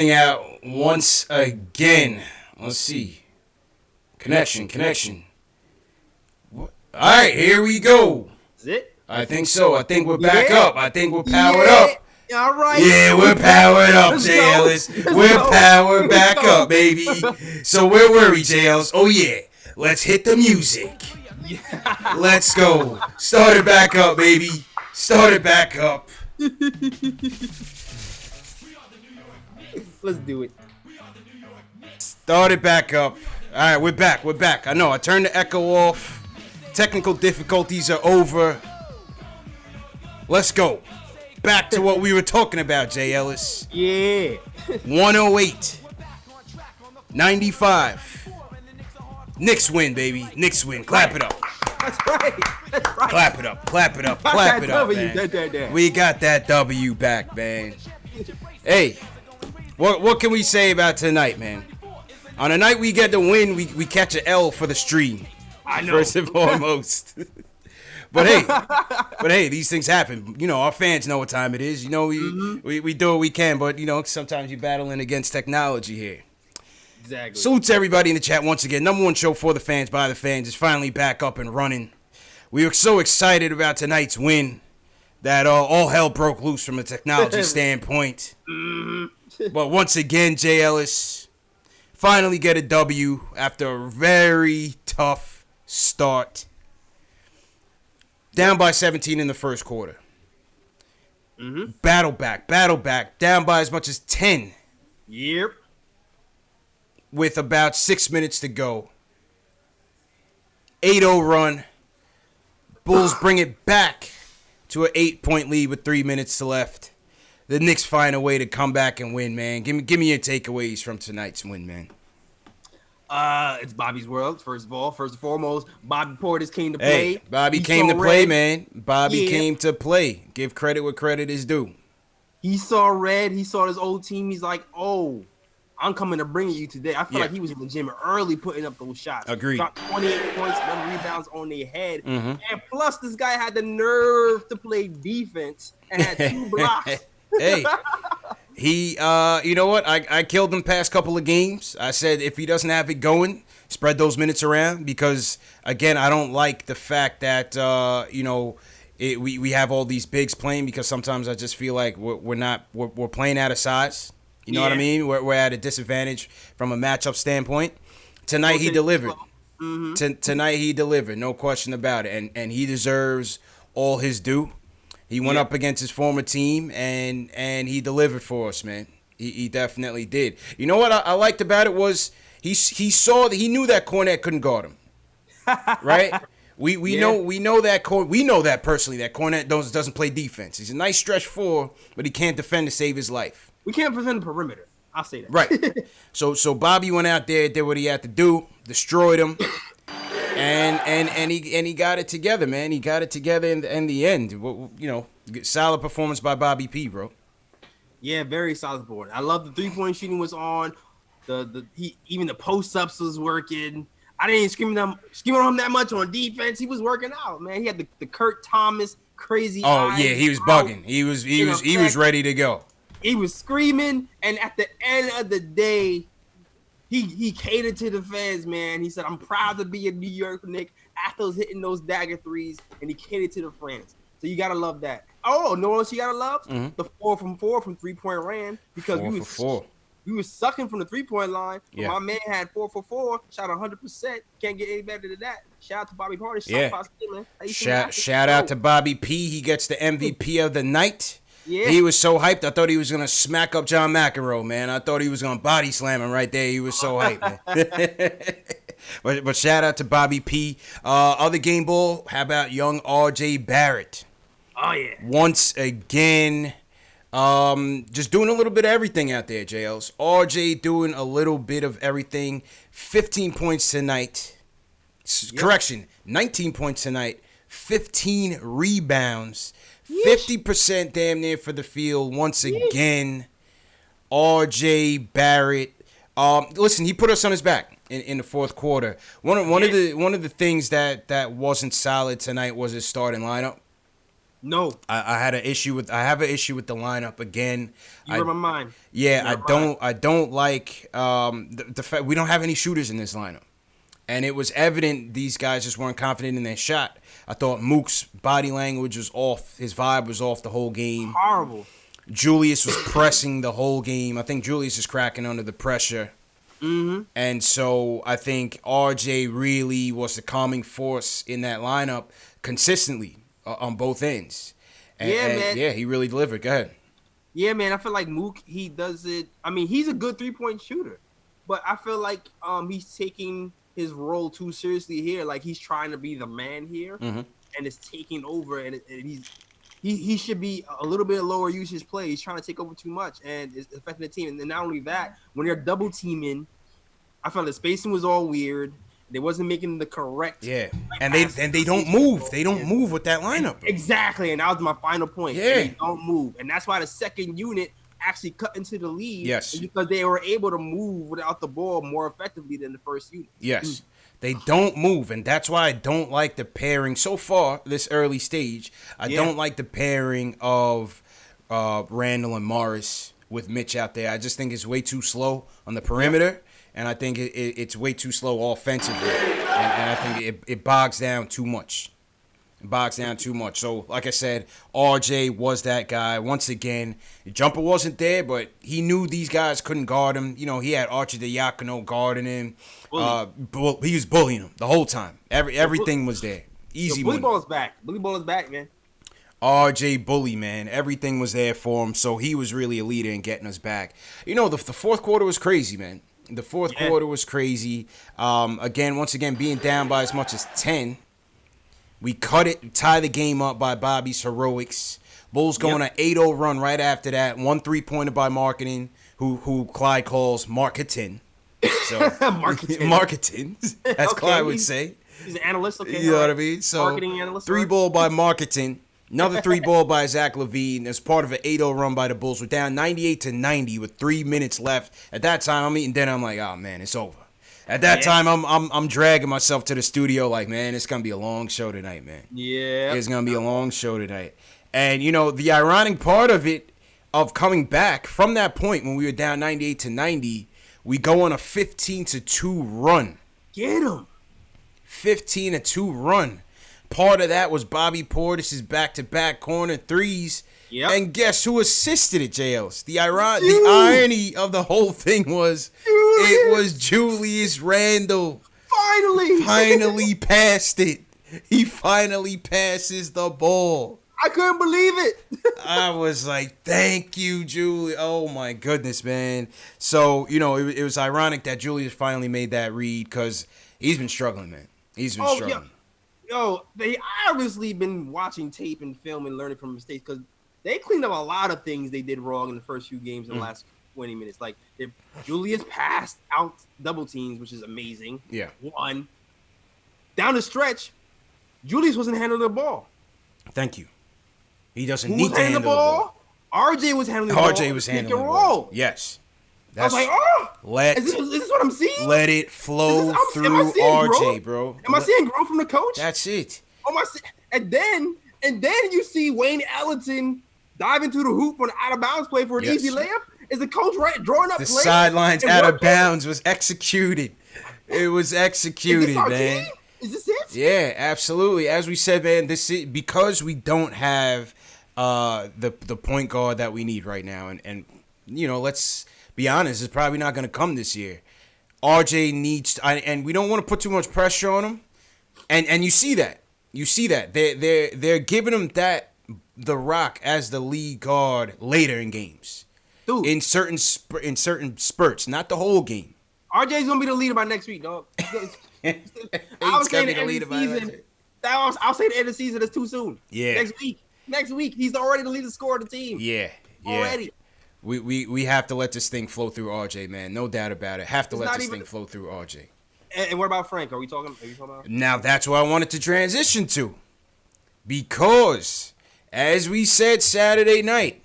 Out once again. Let's see. Connection. What? All right, here we go. Is it? I think so. I think we're back Yeah. up. I think we're powered up. All right. Yeah, we're powered up, Let's J. go. Ellis. Let's We're go. powered back Let's go. up, baby. So where were we, J. Ellis? Oh, yeah. Let's hit the music. Let's go. Start it back up, baby. Start it back up. Let's do it. Start it back up. All right, we're back. I know, I turned the echo off. Technical difficulties are over. Let's go. Back to what we were talking about, J. Ellis. Yeah. 108. 95. Knicks win, baby. Knicks win. Clap it up. That's right. Clap it up. Clap it up, man. We got that W back, man. Hey, what can we say about tonight, man? On a night we get the win, we catch an L for the stream. I know. First and foremost. But hey, these things happen. You know, our fans know what time it is. You know, we do what we can, but you know, sometimes you're battling against technology here. Exactly. Salute to everybody in the chat once again. Number one show for the fans, by the fans, is finally back up and running. We were so excited about tonight's win that all hell broke loose from a technology standpoint. But once again, J. Ellis finally get a W after a very tough start. Down by 17 in the first quarter. Battle back. Down by as much as 10 Yep. with about 6 minutes to go. 8-0 run. Bulls bring it back to an 8-point lead with 3 minutes to left. The Knicks find a way to come back and win, man. Give me your takeaways from tonight's win, man. It's Bobby's world. First and foremost, Bobby Portis came to play. Hey, Bobby He came saw to play, red. man. Bobby Yeah. came to play. Give credit where credit is due. He saw red. He saw his old team. He's like, "Oh, I'm coming to bring you today." I feel Yeah. like he was in the gym early, putting up those shots. Agreed. Dropped 28 points, 1 rebounds on their head, Mhm. and plus this guy had the nerve to play defense and had 2 blocks. Hey, he, you know what? I killed him past couple of games. I said if he doesn't have it going, spread those minutes around because, again, I don't like the fact that, you know, we have all these bigs playing because sometimes I just feel like we're playing out of size. You know what I Yeah. mean? We're at a disadvantage from a matchup standpoint. Tonight he Okay. delivered. Mhm. Tonight he delivered, no question about it, and he deserves all his due. He went Yeah. up against his former team, and he delivered for us, man. He definitely did. You know what I liked about it was he knew that Cornette couldn't guard him, right? We Yeah. know that personally that Cornette doesn't play defense. He's a nice stretch four, but he can't defend to save his life. We can't defend the perimeter. I'll say that. Right. So Bobby went out there, did what he had to do, destroyed him, and he got it together, man. He got it together in the end. You know, solid performance by Bobby P, bro. Yeah, very solid board. I love the 3-point shooting was on. Even the post ups was working. I didn't scream on him that much on defense. He was working out, man. He had the Kurt Thomas crazy. Oh eyes yeah, he was out. bugging. He was effect. ready to go. He was screaming, and at the end of the day, he catered to the fans, man. He said, "I'm proud to be a New York Knick." After was hitting those dagger threes, and he catered to the fans. So you gotta love that. Oh, no one else you gotta love? Mhm. The 4 from 4 from 3-point ran because 4 for 4. we was sucking from the 3-point line. But Yeah. my man had 4 for 4, shot 100%. Can't get any better than that. Shout out to Bobby Portis. Yeah. Shout out to Bobby P. He gets the MVP of the night. Yeah. He was so hyped. I thought he was gonna smack up John McEnroe, man. I thought he was gonna body slam him right there. He was so hyped, man. but shout out to Bobby P. Other game ball. How about young RJ Barrett? Oh yeah. Once again, just doing a little bit of everything out there, JLs. RJ doing a little bit of everything. 15 points tonight. Correction, 19 points tonight. 15 rebounds. 50% damn near for the field once again. RJ Barrett. Listen, he put us on his back in the fourth quarter. One of the things that wasn't solid tonight was his starting lineup. No, I had an issue with. I have an issue with the lineup again. you read my mind. Yeah, You I read my mind. don't. I don't like the fact we don't have any shooters in this lineup, and it was evident these guys just weren't confident in their shot. I thought Mook's body language was off. His vibe was off the whole game. Horrible. Julius was pressing the whole game. I think Julius is cracking under the pressure. Mm-hmm. And so I think RJ really was the calming force in that lineup consistently on both ends. Man. Yeah, he really delivered. Go ahead. Yeah, man. I feel like Mook, he does it. I mean, he's a good 3-point shooter, but I feel like he's taking his role too seriously here. Like he's trying to be the man here, Mm-hmm. and it's taking over. And he should be a little bit lower usage play. He's trying to take over too much, and it's affecting the team. And then not only that, when they're double teaming, I felt the spacing was all weird. They wasn't making the correct. Yeah, and they don't move. They don't move with that lineup. Bro. Exactly, and that was my final point. Yeah. They don't move, and that's why the second unit actually cut into the lead. Yes, because they were able to move without the ball more effectively than the first unit. Yes. They don't move, and that's why I don't like the pairing so far this early stage. I don't like the pairing of Randall and Morris with Mitch out there. I just think it's way too slow on the perimeter, and I think it's way too slow offensively, and I think it bogs down too much. It bogs down too much. So, like I said, RJ was that guy. Once again, the jumper wasn't there, but he knew these guys couldn't guard him. You know, he had Archie Diacono guarding him. He was bullying him the whole time. Everything was there. Easy Bully money. ball is back. Bully ball is back, man. RJ Bully, man. Everything was there for him, so he was really a leader in getting us back. You know, the fourth quarter was crazy, man. The fourth quarter was crazy. Once again, being down by as much as 10. We cut it, tie the game up by Bobby's heroics. Bulls going an 8-0 run right after that. 1 3-pointer by Marketing, who Clyde calls Marketing. So Marketing, as Clyde would say. He's an analyst, okay? You know what I mean? So marketing analyst. 3-ball by Marketing. Another 3-ball by Zach LaVine as part of an 8-0 run by the Bulls. We're down 98-90 with 3 minutes left. At that time, I'm eating dinner. I'm like, oh man, it's over. At that time, I'm dragging myself to the studio like, man, it's going to be a long show tonight, man. Yeah. It's going to be a long show tonight. And, you know, the ironic part of it, of coming back from that point when we were down 98-90, we go on a 15-2 run. Get him. 15-2 run. Part of that was Bobby Portis' back-to-back corner threes. Yep. And guess who assisted it, JLs? The irony of the whole thing was it was Julius Randle. Finally passed it. He finally passes the ball. I couldn't believe it. I was like, thank you, Julius. Oh, my goodness, man. So, you know, it was ironic that Julius finally made that read because he's been struggling, man. He's been struggling. Yo, they obviously been watching tape and film and learning from mistakes because they cleaned up a lot of things they did wrong in the first few games in the last 20 minutes. Like, Julius passed out double teams, which is amazing. Yeah. One. Down the stretch, Julius wasn't handling the ball. Thank you. He doesn't Who need was to handle the ball. RJ was handling the ball. RJ was handling the ball. Yes. I was like, oh, is this what I'm seeing? Let it flow through RJ, bro. Am I seeing growth from the coach? That's it. And then you see Wayne Ellington dive into the hoop on an out of bounds play for an easy layup. Is the coach drawing up the plays? Sidelines out of bounds was executed. It was executed, man. Team? Is this it? Yeah, absolutely. As we said, man, this is because we don't have the point guard that we need right now, and you know, let's be honest, it's probably not going to come this year. RJ needs to, and we don't want to put too much pressure on him, and you see that. You see that they're giving him the rock as the lead guard later in games, dude. In certain spurts, not the whole game. RJ's gonna be the leader by next week, dog. He's gonna be the leader by next week. I'll say the end of the season is too soon. Yeah. Next week, he's already the leading scorer of the team. Yeah. Already. We have to let this thing flow through RJ, man. No doubt about it. Have to let this thing flow through RJ. And what about Frank? Are you talking about? Now that's what I wanted to transition to. Because, as we said Saturday night,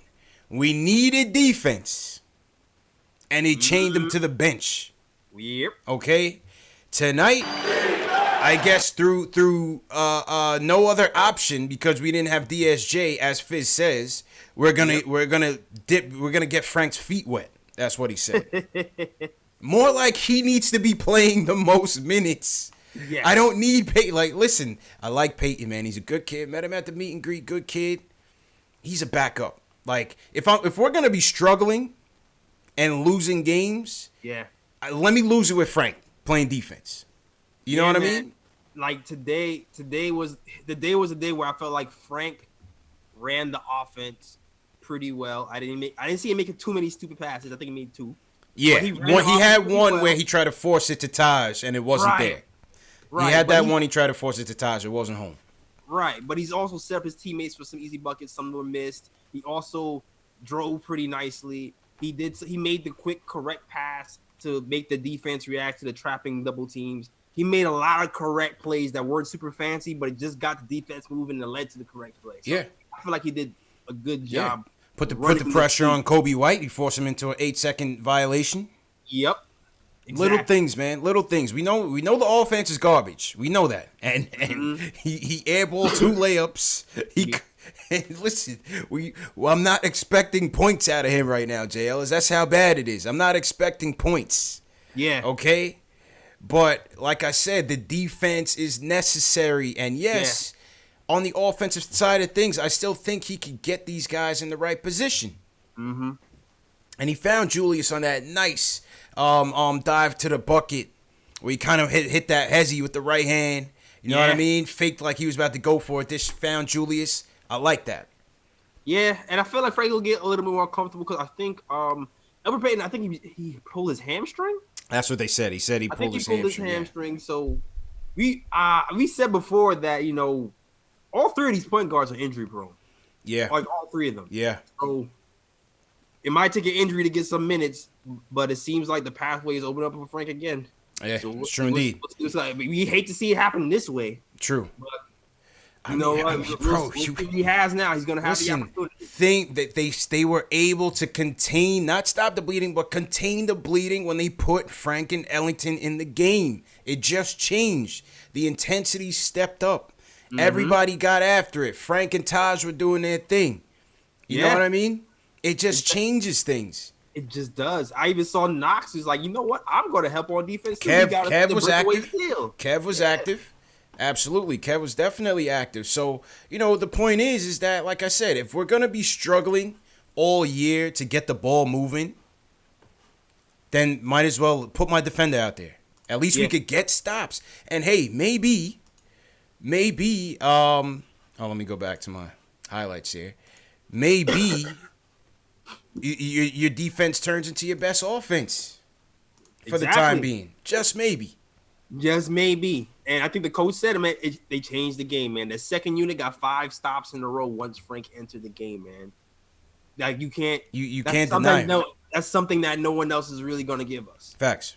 we needed defense. And he chained him to the bench. Yep. Okay? Tonight, I guess through no other option because we didn't have DSJ, as Fizz says, we're gonna get Frank's feet wet. That's what he said. More like he needs to be playing the most minutes. Yes. I don't need Peyton. Like, listen, I like Peyton, man. He's a good kid. Met him at the meet and greet. Good kid. He's a backup. Like, if we're gonna be struggling and losing games, let me lose it with Frank playing defense. You know what I mean? Like today was the day where I felt like Frank ran the offense pretty well. I didn't see him making too many stupid passes. I think he made 2. Yeah, he had one where he tried to force it to Taj and it wasn't there. Right. He had that one. He tried to force it to Taj. It wasn't home. Right, but he's also set up his teammates for some easy buckets. Some were missed. He also drove pretty nicely. He made the quick, correct pass to make the defense react to the trapping double teams. He made a lot of correct plays that weren't super fancy, but it just got the defense moving and led to the correct play. So I feel like he did a good job. Yeah. Put the pressure on Kobe White. He forced him into an 8-second violation. Yep. Exactly. Little things, man. Little things. We know the offense is garbage. We know that. And he airballed 2 layups. Listen, I'm not expecting points out of him right now, JL. That's how bad it is. I'm not expecting points. Yeah. Okay? But like I said, the defense is necessary. And yes, on the offensive side of things, I still think he could get these guys in the right position. Mm-hmm. And he found Julius on that nice dive to the bucket where he kind of hit that hezzy with the right hand. You know what I mean? Faked like he was about to go for it. This found Julius. I like that. Yeah, and I feel like Frank will get a little bit more comfortable because I think Elfrid Payton, I think he pulled his hamstring. That's what they said. He said he pulled his hamstring. Yeah. So we said before that, you know, all 3 of these point guards are injury prone. Yeah. Like all 3 of them. Yeah. So it might take an injury to get some minutes, but it seems like the pathway is opening up for Frank again. Yeah, so it's true indeed. We hate to see it happen this way. True. But he has now. He's going to have the opportunity. Think that they were able to contain, not stop the bleeding, but contain the bleeding when they put Frank and Ellington in the game. It just changed. The intensity stepped up. Mm-hmm. Everybody got after it. Frank and Taj were doing their thing. You know what I mean? It just changes things. It just does. I even saw Knox who's like, you know what? I'm going to help on defense too. Kev was active. Kev was active. Absolutely. Kev was definitely active. So, you know, the point is that, like I said, if we're going to be struggling all year to get the ball moving, then might as well put my defender out there. At least we could get stops. And, hey, maybe, let me go back to my highlights here. Maybe your defense turns into your best offense for the time being. Just maybe. Just maybe. And I think the coach said, man, they changed the game, man. The second unit got 5 stops in a row once Frank entered the game, man. Like, you can't deny it. That's something that no one else is really going to give us. Facts.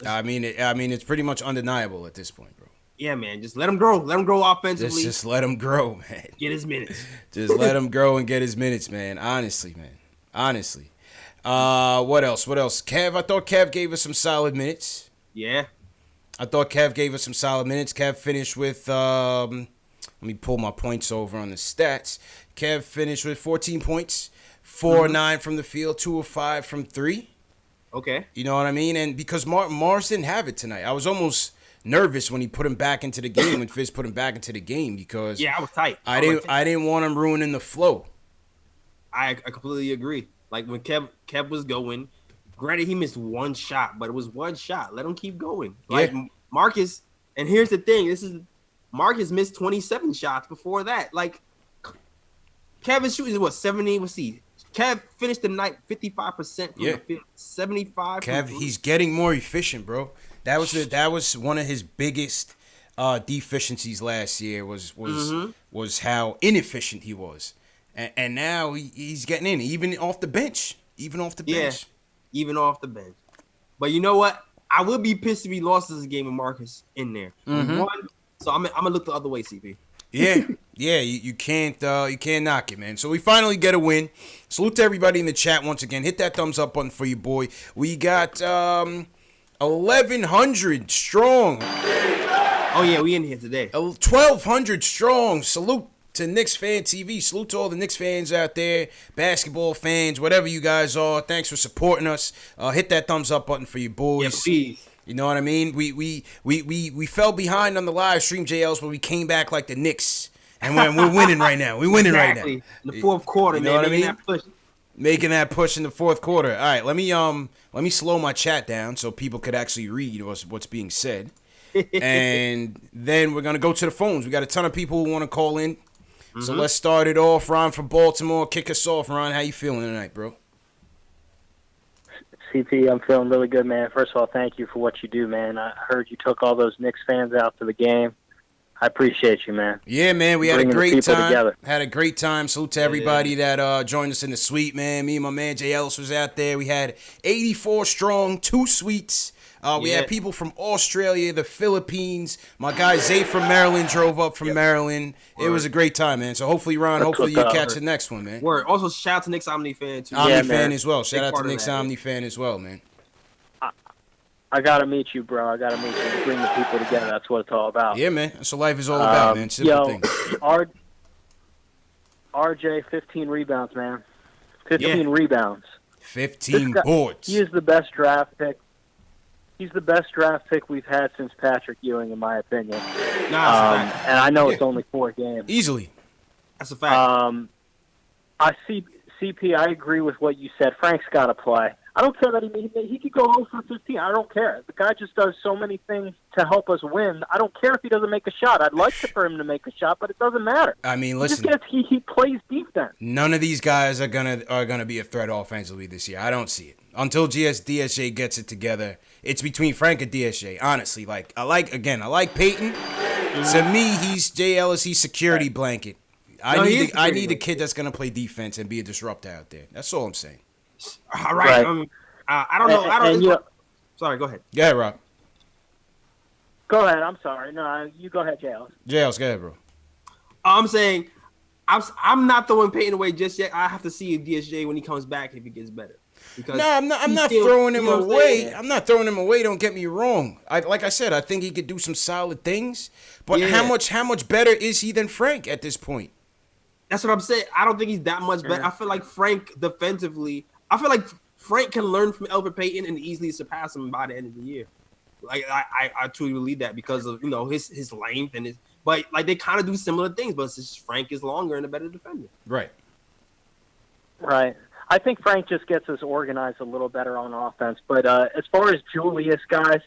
I mean, it's pretty much undeniable at this point, bro. Yeah, man. Just let him grow. Let him grow offensively. Just let him grow, man. Get his minutes. Just let him grow and get his minutes, man. Honestly, man. Honestly. What else? Kev, I thought Kev gave us some solid minutes. Yeah. I thought Kev gave us some solid minutes. Kev finished with, let me pull my points over on the stats. Kev finished with 14 points, 4 of 9 from the field, 2 of 5 from 3. Okay. You know what I mean? And because Mars didn't have it tonight, I was almost nervous when he put him back into the game, when Fizz put him back into the game, because I was tight. I didn't want him ruining the flow. I completely agree. Like when Kev was going, granted he missed 1 shot, but it was 1 shot. Let him keep going. Like Marcus, and here's the thing: Marcus missed 27 shots before that. Like Kevin's shooting 70. Let's see. Kev finished the night 55% from the field, 75. Kev, he's getting more efficient, bro. That was one of his biggest deficiencies last year was how inefficient he was, and now he's getting in even off the bench, even off the bench. But you know what? I would be pissed if he lost this game with Marcus in there. Mm-hmm. So I'm gonna look the other way, CP. You can't knock it, man. So we finally get a win. Salute to everybody in the chat once again. Hit that thumbs up button for you, boy. We got 1,100 strong. Oh yeah, we in here today. 1,200 strong. Salute to Knicks Fan TV. Salute to all the Knicks fans out there, basketball fans, whatever you guys are. Thanks for supporting us. Hit that thumbs up button for you boys. Yeah, please. You know what I mean? We fell behind on the live stream, JLs, but we came back like the Knicks. And we're winning right now. We're winning right now. In the fourth quarter, you know man. What I mean? That push. Making that push in the fourth quarter. All right, let me slow my chat down so people could actually read what's being said. And then we're gonna go to the phones. We got a ton of people who want to call in. Mm-hmm. So let's start it off. Ron from Baltimore, kick us off. Ron, how you feeling tonight, bro? CP, I'm feeling really good, man. First of all, thank you for what you do, man. I heard you took all those Knicks fans out to the game. I appreciate you, man. Yeah, man. We had a great time. Together. Had a great time. Salute to everybody that joined us in the suite, man. Me and my man Jay Ellis was out there. We had 84 strong, 2 suites. We had people from Australia, the Philippines. My guy Zay from Maryland drove up from Maryland. Word. It was a great time, man. So hopefully, Ron, you catch the next one, man. Word. Also, shout out to Knicks Omni fan, too. Omni fan as well. Shout out to Knicks Omni fan as well, man. I got to meet you, bro. I got to meet you. Bring the people together. That's what it's all about. Yeah, man. That's what life is all about, man. Simple things. RJ, 15 rebounds, man. 15 rebounds. 15 boards. He is the best draft pick. He's the best draft pick we've had since Patrick Ewing, in my opinion. And I know it's only 4 games. Easily. That's a fact. CP, I agree with what you said. Frank's got to play. I don't care that he could go 0 for 15. I don't care. The guy just does so many things to help us win. I don't care if he doesn't make a shot. I'd like for him to make a shot, but it doesn't matter. I mean, listen. He plays defense. None of these guys are gonna be a threat offensively this year. I don't see it until DSJ gets it together. It's between Frank and DSJ. Honestly, I like Peyton. To me, he's Jay Ellis. He's security blanket. I need a kid that's gonna play defense and be a disruptor out there. That's all I'm saying. All right. I don't know. Sorry, go ahead. Yeah, Rob. Go ahead. I'm sorry. No, you go ahead, JLs. JLs, go ahead, bro. I'm saying I'm not throwing Peyton away just yet. I have to see DSJ when he comes back if he gets better. No, I'm not throwing him away. I'm not throwing him away. Don't get me wrong. Like I said, I think he could do some solid things. But how much better is he than Frank at this point? That's what I'm saying. I don't think he's that much better. I feel like Frank defensively. I feel like Frank can learn from Elfrid Payton and easily surpass him by the end of the year. Like I truly believe that because of his length and but they kind of do similar things, but it's just Frank is longer and a better defender. Right. Right. I think Frank just gets us organized a little better on offense. But as far as Julius, guys,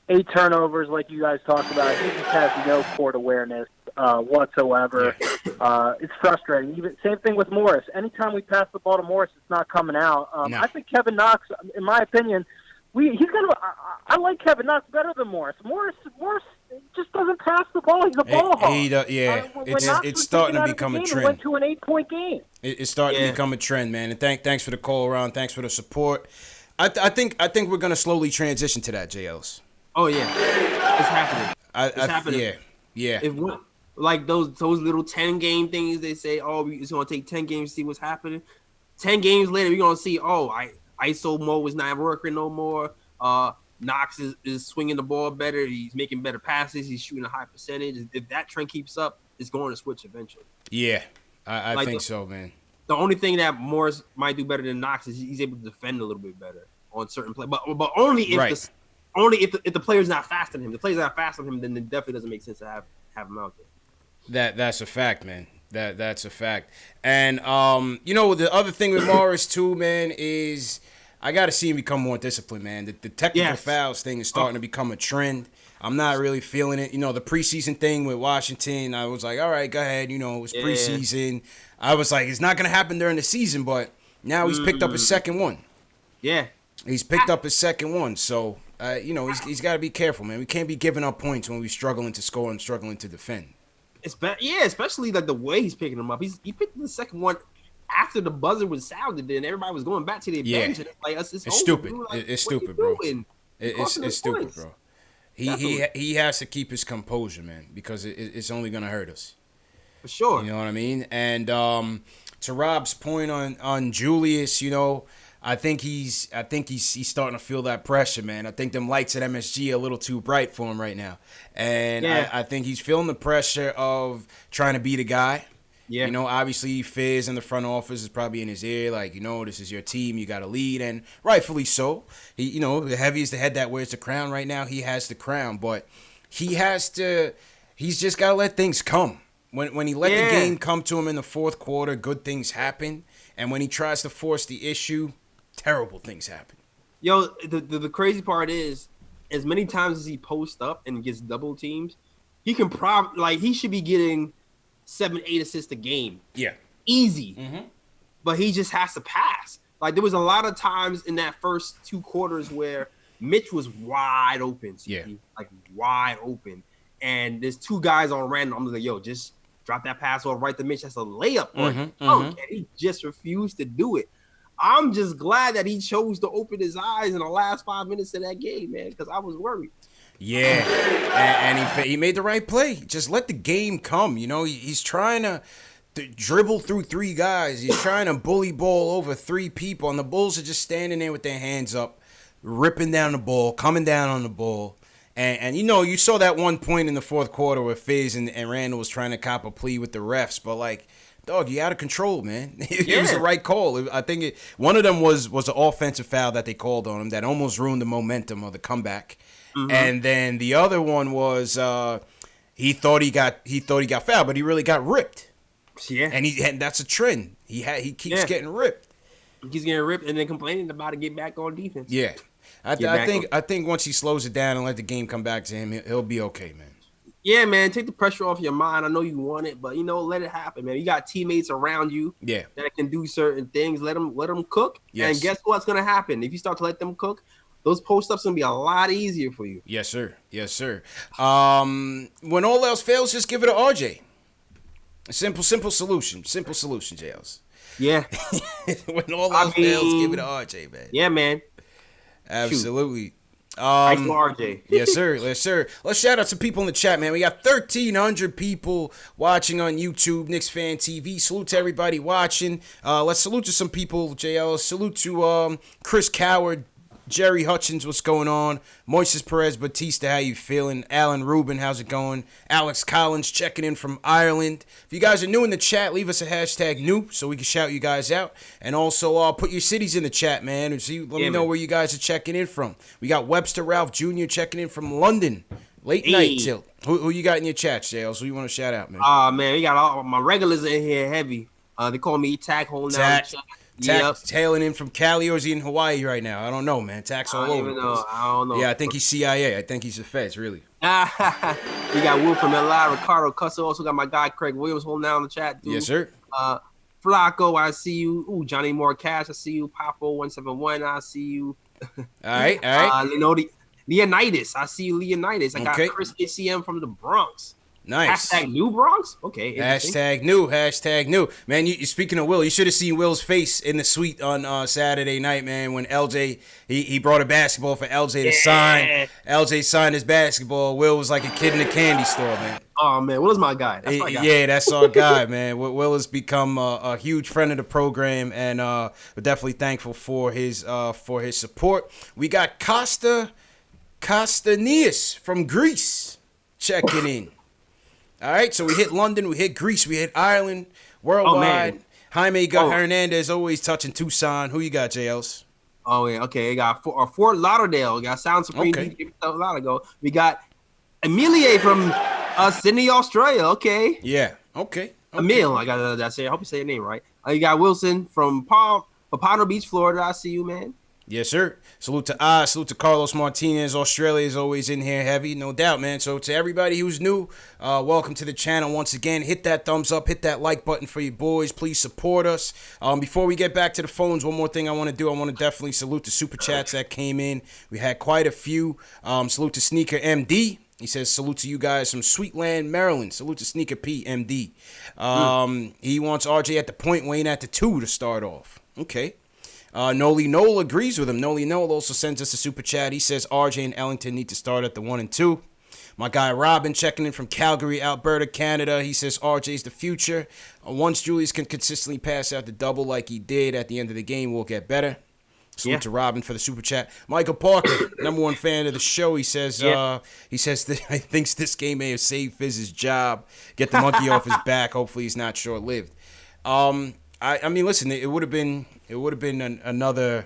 8 turnovers like you guys talked about. He just has no court awareness whatsoever. It's frustrating. Even same thing with Morris. Anytime we pass the ball to Morris, it's not coming out. I think Kevin Knox, in my opinion, I like Kevin Knox better than Morris. Morris just doesn't pass the ball. He's a ball hog. It's starting to become a trend. It went to an 8-point game. It's starting to become a trend, man. And thanks for the call, Ron. Thanks for the support. I think we're gonna slowly transition to that, JLs. Oh yeah, it's happening. It's happening. Yeah. If like those little 10-game things, they say, it's gonna take 10 games to see what's happening. 10 games later, we're gonna see, ISO mode is not working no more. Knox is swinging the ball better. He's making better passes. He's shooting a high percentage. If that trend keeps up, it's going to switch eventually. Yeah, I think so, man. The only thing that Morris might do better than Knox is he's able to defend a little bit better on certain plays, but only if if the player's not faster than him. The player's not faster than him, then it definitely doesn't make sense to have him out there. That's a fact, man. That's a fact. And the other thing with Morris too, man, is I got to see him become more disciplined, man. The technical fouls thing is starting to become a trend. I'm not really feeling it. The preseason thing with Washington, I was like, all right, go ahead. It was preseason. I was like, it's not going to happen during the season, but now he's picked up his second one. Yeah. He's picked up his second one, so, he's got to be careful, man. We can't be giving up points when we're struggling to score and struggling to defend. Especially like the way he's picking them up. He picked the second one after the buzzer was sounded, and everybody was going back to their bench. And it's stupid. Like, it's stupid, bro. It's stupid, bro. He has to keep his composure, man, because it's only gonna hurt us. For sure. You know what I mean? And to Rob's point on Julius, I think he's starting to feel that pressure, man. I think them lights at MSG are a little too bright for him right now, and I think he's feeling the pressure of trying to be the guy. Yeah. You know, obviously Fizz in the front office is probably in his ear, like, you know, this is your team, you got to lead, and rightfully so. He, you know, the heavy is the head that wears the crown right now. He has the crown, but he's just got to let things come. When he let the game come to him in the fourth quarter, good things happen, and when he tries to force the issue, terrible things happen. Yo, the crazy part is, as many times as he posts up and gets double teams, he can he should be getting 7-8 assists a game. Yeah. Easy. Mm-hmm. But he just has to pass. Like, there was a lot of times in that first 2 quarters where Mitch was wide open. CP, Yeah. Like, wide open. And there's 2 guys on random. I'm like, yo, just drop that pass off right to Mitch. That's a layup. He just refused to do it. I'm just glad that he chose to open his eyes in the last 5 minutes of that game, man, because I was worried. Yeah, and he made the right play. Just let the game come. You know, he's trying to dribble through 3 guys. He's trying to bully ball over 3 people, and the Bulls are just standing there with their hands up, ripping down the ball, coming down on the ball. And you know, you saw that one point in the fourth quarter where Fizz and Randall was trying to cop a plea with the refs, but like, dog, you out of control, man. It was the right call. I think one of them was an offensive foul that they called on him that almost ruined the momentum of the comeback. Mm-hmm. And then the other one was he thought he got fouled, but he really got ripped. Yeah, and that's a trend. He keeps getting ripped. He's getting ripped and then complaining about it. Get back on defense. Yeah, I think once he slows it down and let the game come back to him, he'll be okay, man. Yeah, man, take the pressure off your mind. I know you want it, but, you know, let it happen, man. You got teammates around you that can do certain things. Let them cook. Yes. And guess what's going to happen? If you start to let them cook, those post-ups going to be a lot easier for you. Yes, sir. Yes, sir. When all else fails, just give it to RJ. Simple solution. Simple solution, Jails. Yeah. When all else fails, give it to RJ, man. Yeah, man. Absolutely. Nice RJ. Yes, sir. Yes, sir. Let's shout out some people in the chat, man. We got 1,300 people watching on YouTube, Knicks Fan TV. Salute to everybody watching. Let's salute to some people, JL. Salute to Chris Coward, Jerry Hutchins, what's going on? Moises Perez Batista, how you feeling? Alan Rubin, how's it going? Alex Collins checking in from Ireland. If you guys are new in the chat, leave us a hashtag new so we can shout you guys out. And also put your cities in the chat, man. And let me know where you guys are checking in from. We got Webster Ralph Jr. checking in from London. Late night till. Who you got in your chat, Jales? Who you want to shout out, man? Man, we got all my regulars in here heavy. They call me Tack holding down the chat. Tack's tailing in from Cali, or is he in Hawaii right now? I don't know, man. Tack's all over. I don't know. Yeah, I think he's CIA. I think he's the feds, really. We got Will from LA, Ricardo Cusso. Also got my guy Craig Williams holding down the chat, dude. Yes, sir. Flacco, I see you. Ooh, Johnny Moore Cash, I see you. Papo171, I see you. All right. Leonidas, I see you, Leonidas. I got Chris ACM from the Bronx. Nice. Hashtag new Bronx? Okay. Hashtag new. Man, you speaking of Will, you should have seen Will's face in the suite on Saturday night, man, when LJ, he brought a basketball for LJ to sign. LJ signed his basketball. Will was like a kid in a candy store, man. Oh, man, Will is my guy. That's my guy. Yeah, that's our guy, man. Will has become a huge friend of the program, and we're definitely thankful for his support. We got Costanias from Greece checking in. All right, so we hit London, we hit Greece, we hit Ireland, worldwide. Oh, Jaime Hernandez always touching Tucson. Who you got, JLs? Oh, yeah, okay. We got Fort Lauderdale. We got Sound Supreme a lot ago. We got Emilie from Sydney, Australia. Okay. Yeah, okay. Emil, I got say. I hope you say your name right. You got Wilson from Pompano Beach, Florida. I see you, man. Yes, sir. Salute to Oz. Salute to Carlos Martinez. Australia is always in here heavy, no doubt, man. So to everybody who's new, welcome to the channel once again. Hit that thumbs up. Hit that like button for you boys. Please support us. Before we get back to the phones, one more thing I want to do. I want to definitely salute the super chats that came in. We had quite a few. Salute to Sneaker MD. He says, salute to you guys from Sweetland, Maryland. Salute to Sneaker P, MD. He wants RJ at the point, Wayne at the 2 to start off. Okay. Noli Noel agrees with him. Noli Noel also sends us a super chat. He says RJ and Ellington need to start at the 1 and 2. My guy Robin checking in from Calgary, Alberta, Canada. He says RJ's the future. Once Julius can consistently pass out the double like he did at the end of the game, we'll get better. Salute to Robin for the super chat. Michael Parker, number one fan of the show. He says that he thinks this game may have saved Fizz's job. Get the monkey off his back. Hopefully he's not short lived. I mean, listen, it would have been another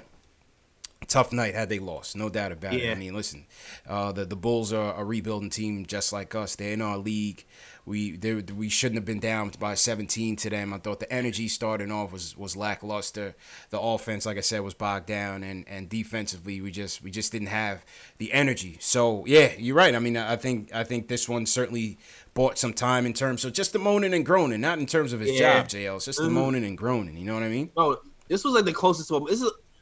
tough night had they lost, no doubt about it. I mean, listen, the Bulls are a rebuilding team just like us. They're in our league. We shouldn't have been down by 17 to them. I thought the energy starting off was lackluster. The offense, like I said, was bogged down, and defensively we just didn't have the energy. So yeah, you're right. I mean, I think this one certainly bought some time in terms of just the moaning and groaning, not in terms of his job, JL. It's just the moaning and groaning. You know what I mean? No, this was like the closest one.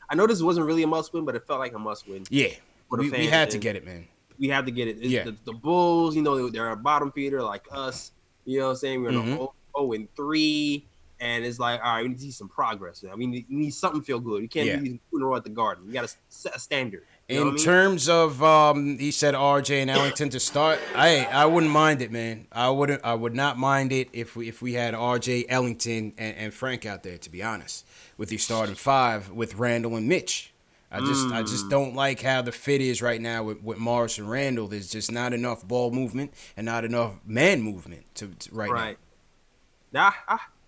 I know this wasn't really a must win, but it felt like a must win. Yeah, we had to get it, man. We have to get it. The Bulls, they're a bottom feeder like us. You know what I'm saying? We're in 0-3, and it's like, all right, we need to see some progress. I mean, we need something to feel good. You can't be in a row at the Garden. You got to set a standard. In terms of, he said RJ and Ellington to start. I wouldn't mind it, man. I would not mind it if we had RJ, Ellington, and Frank out there. To be honest, with your starting five with Randall and Mitch. I just don't like how the fit is right now with Morris and Randall. There's just not enough ball movement and not enough man movement to right now.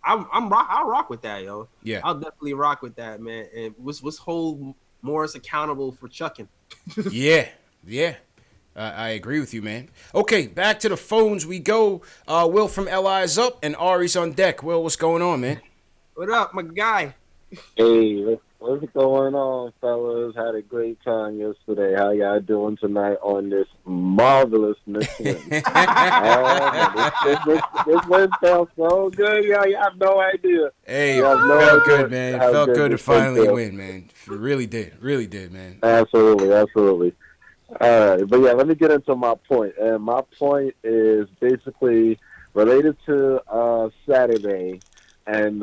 I'll rock with that, yo. Yeah, I'll definitely rock with that, man. And let's hold Morris accountable for chucking. yeah. I agree with you, man. Okay, back to the phones we go. Will from LI is up and Ari's on deck. Will, what's going on, man? What up, my guy? Hey, what's going on, fellas? Had a great time yesterday. How y'all doing tonight on this marvelous Knicks win? This win felt so good. Y'all have no idea. Hey, it felt good, man. It felt good to finally win, man. It really did, man. Absolutely. All right, but yeah, let me get into my point. And my point is basically related to Saturday. And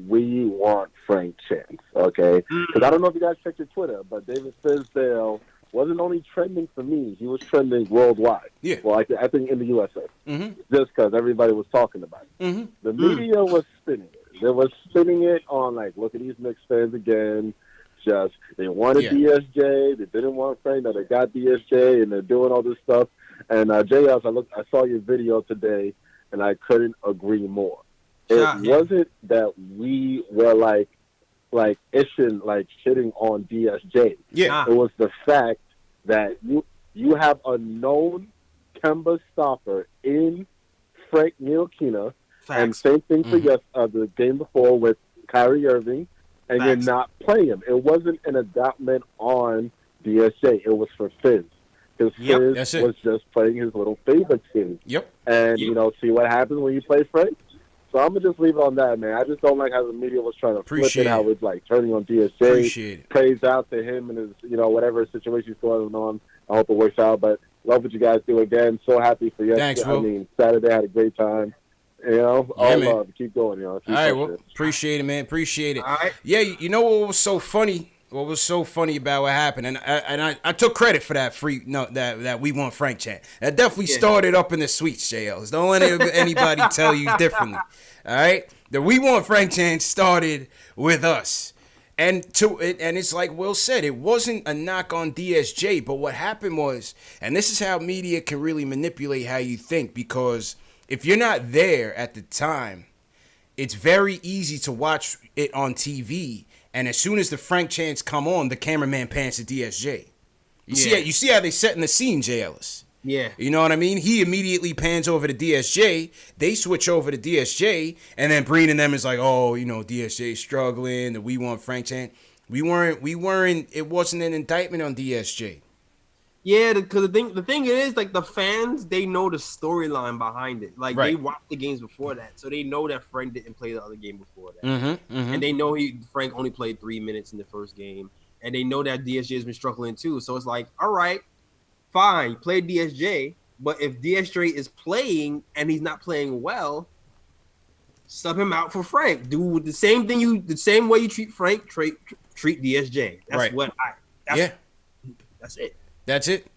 we want Frank Chance, okay? Because I don't know if you guys checked your Twitter, but David Fizdale wasn't only trending for me; he was trending worldwide. Yeah. Well, I think in the USA, just because everybody was talking about it. The media was spinning it. They were spinning it on like, look at these Knicks fans again. Just they wanted DSJ, they didn't want Frank. Now they got DSJ, and they're doing all this stuff. And JS, I saw your video today, and I couldn't agree more. It wasn't that we were like shitting on DSJ. Yeah. It was the fact that you have a known Kemba stopper in Frank Ntilikina, and same thing for the game before with Kyrie Irving, and you're not playing him. It wasn't an indictment on DSJ. It was for Fizz. Because Fizz was just playing his little favorite team. Yep. And, see what happens when you play Frank? So I'm going to just leave it on that, man. I just don't like how the media was trying to flip it, how it's like turning on DSJ. Appreciate it. Praise out to him and his, whatever situation's going on. I hope it works out. But love what you guys do again. So happy for you. Thanks, Will. I mean, Saturday had a great time. All love. Keep going, All right, well, appreciate it, man. Appreciate it. All right. Yeah, you know what was so funny? What was so funny about what happened, and I took credit for that that we want Frank chant. That definitely started up in the suites, JLs. Don't let anybody tell you differently. All right, the we want Frank chant started with us, and it's like Will said, it wasn't a knock on DSJ, but what happened was, and this is how media can really manipulate how you think, because if you're not there at the time, it's very easy to watch it on TV. And as soon as the Frank chants come on, the cameraman pans to DSJ. You see how they set in the scene, J. Ellis. Yeah. You know what I mean? He immediately pans over to DSJ. They switch over to DSJ, and then Breen and them is like, oh, DSJ struggling. The we want Frank chant. We weren't. It wasn't an indictment on DSJ. Yeah, because the thing is, like, the fans, they know the storyline behind it. Like, they watched the games before that, so they know that Frank didn't play the other game before that. And they know Frank only played 3 minutes in the first game, and they know that DSJ has been struggling too. So it's like, all right, fine, play DSJ, but if DSJ is playing and he's not playing well, sub him out for Frank. Do the same way you treat Frank, treat DSJ. That's That's it. That's it.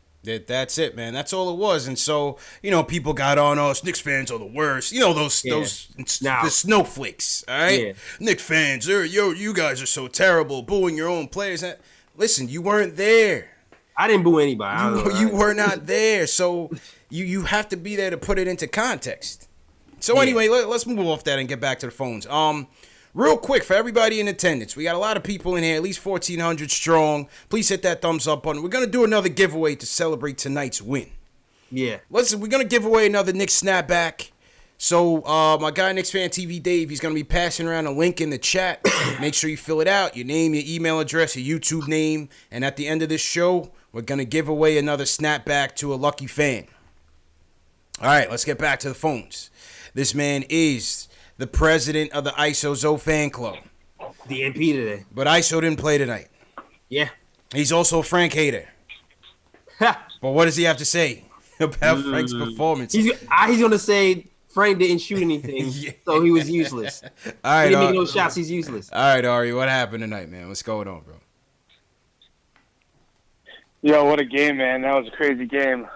That's it, man. That's all it was. And so, people got on us. Knicks fans are the worst. The snowflakes. All right, Knicks fans, you guys are so terrible, booing your own players. listen, you weren't there. I didn't boo anybody. You were not there, so you have to be there to put it into context. So anyway, let's move off that and get back to the phones. Real quick, for everybody in attendance, we got a lot of people in here, at least 1,400 strong. Please hit that thumbs up button. We're going to do another giveaway to celebrate tonight's win. Yeah. Listen, we're going to give away another Knicks snapback. So my guy, Knicks Fan TV Dave, he's going to be passing around a link in the chat. Make sure you fill it out, your name, your email address, your YouTube name. And at the end of this show, we're going to give away another snapback to a lucky fan. All right, let's get back to the phones. This man is the president of the ISO Zo fan club. DNP today. But ISO didn't play tonight. Yeah. He's also a Frank hater. But what does he have to say about Frank's performance? He's going to say Frank didn't shoot anything, so he was useless. All right, he didn't make no shots, he's useless. All right, Ari, what happened tonight, man? What's going on, bro? Yo, what a game, man. That was a crazy game.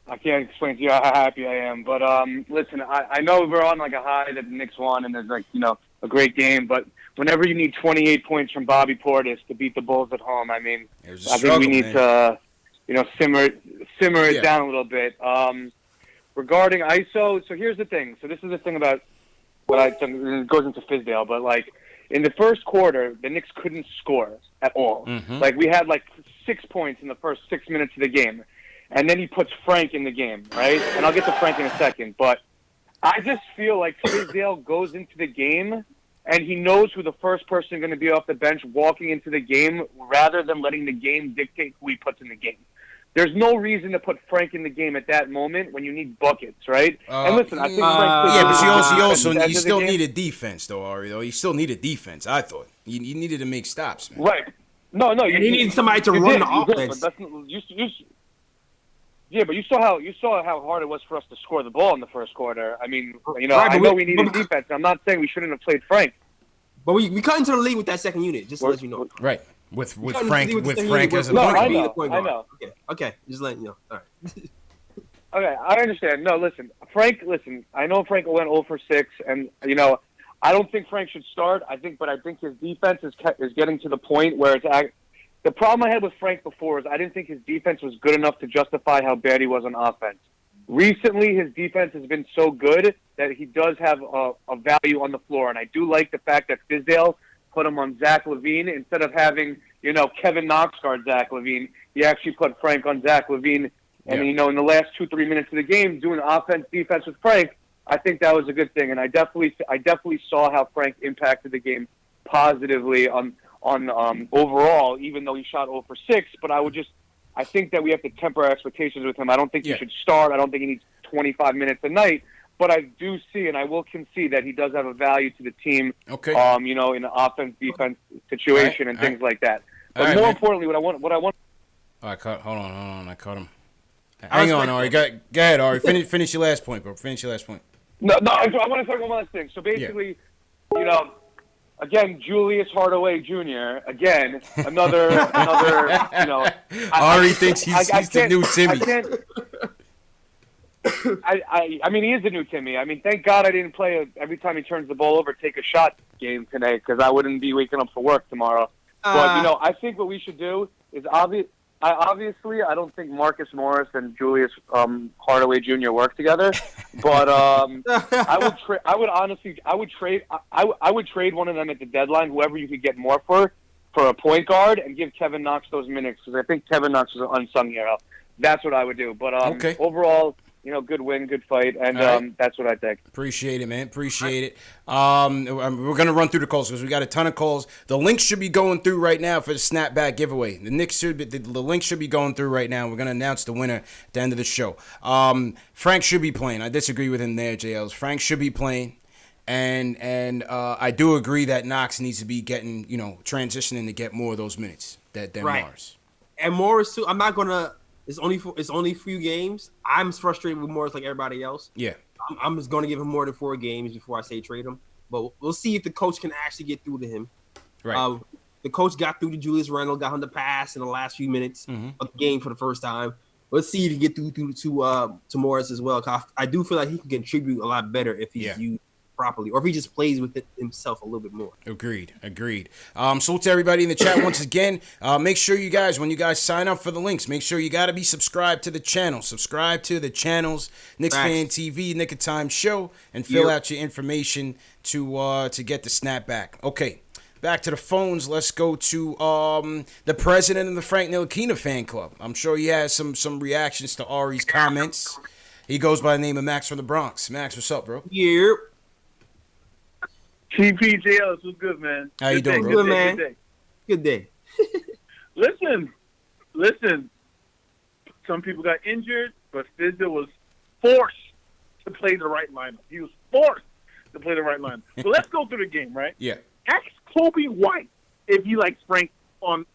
I can't explain to you how happy I am. But, listen, I know we're on, like, a high that the Knicks won, and there's, like, a great game. But whenever you need 28 points from Bobby Portis to beat the Bulls at home, I mean, I think we need to, simmer it down a little bit. Regarding ISO, so here's the thing. So this is the thing about it goes into Fizdale, but, like, in the first quarter, the Knicks couldn't score at all. Mm-hmm. Like, we had, 6 points in the first 6 minutes of the game. And then he puts Frank in the game, right? And I'll get to Frank in a second. But I just feel like Fizdale goes into the game, and he knows who the first person going to be off the bench walking into the game rather than letting the game dictate who he puts in the game. There's no reason to put Frank in the game at that moment when you need buckets, right? And listen, I think Frank but you still needed defense, though, Ari. Though you still needed defense. I thought you needed to make stops, man. Right? No, you needed somebody to run the offense. But but you saw how hard it was for us to score the ball in the first quarter. I mean, I know we needed defense. I'm not saying we shouldn't have played Frank, but we cut into the lead with that second unit. Just to let you know, right? With Frank as a point guard. I know. Okay, just letting you know. All right. Okay, I understand. No, listen, Frank. Listen, I know Frank went 0 for 6, and I don't think Frank should start. I think his defense is getting to the point where it's. The problem I had with Frank before is I didn't think his defense was good enough to justify how bad he was on offense. Recently, his defense has been so good that he does have a value on the floor, and I do like the fact that Fizdale put him on Zach LaVine instead of having Kevin Knox guard Zach LaVine. He actually put Frank on Zach LaVine, and in the last 2-3 minutes of the game, doing offense defense with Frank, I think that was a good thing, and I definitely saw how Frank impacted the game positively on overall, even though he shot 0 for 6. But I think that we have to temper our expectations with him. I don't think he should start. I don't think he needs 25 minutes a night. But I do see, and I will concede that he does have a value to the team. Okay. In an offense-defense situation and things like that. But more importantly, what I want. Hold on. I caught him. Hang on, Ari. Go ahead, Ari. Finish your last point, bro. Finish your last point. No. I want to talk one last thing. So basically, again, Julius Hardaway Jr. Again, another. Ari thinks he's the new Timmy. I mean, he is the new Timmy. I mean, thank God I didn't play every time he turns the ball over, take a shot game today, because I wouldn't be waking up for work tomorrow. But I think what we should do is obviously I don't think Marcus Morris and Julius Hardaway Jr. work together, but I would trade one of them at the deadline, whoever you could get more for a point guard, and give Kevin Knox those minutes, because I think Kevin Knox is an unsung hero. That's what I would do. But overall, good win, good fight, and that's what I think. Appreciate it, man. Appreciate it. We're going to run through the calls because we got a ton of calls. The link should be going through right now for the snapback giveaway. The link should be going through right now. We're going to announce the winner at the end of the show. Frank should be playing. I disagree with him there, JLs. Frank should be playing. And I do agree that Knox needs to be getting, transitioning to get more of those minutes than Morris. And Morris, too, I'm not going to. It's only a few games. I'm frustrated with Morris like everybody else. Yeah. I'm just going to give him more than 4 games before I say trade him. But we'll see if the coach can actually get through to him. Right. The coach got through to Julius Randle, got him the pass in the last few minutes of the game for the first time. Let's see if he can get through to Morris as well. 'Cause I do feel like he can contribute a lot better if he's used properly, or if he just plays with it himself a little bit more. Agreed. So to everybody in the chat once again, make sure you guys, when you guys sign up for the links, make sure you got to be subscribed to the channel. Subscribe to the channels, Knicks Fan TV, Nick of Time Show, and fill out your information to get the snapback. Okay, back to the phones. Let's go to the president of the Frank Ntilikina fan club. I'm sure he has some reactions to Ari's comments. He goes by the name of Max from the Bronx. Max, what's up, bro? Yeah. TPJLs, what's good, man? How you doing, bro? Good, man. Good day. Listen. Some people got injured, but Fizza was forced to play the right lineup. He was forced to play the right lineup. So let's go through the game, right? Yeah. Ask Kobe White if he likes Frank on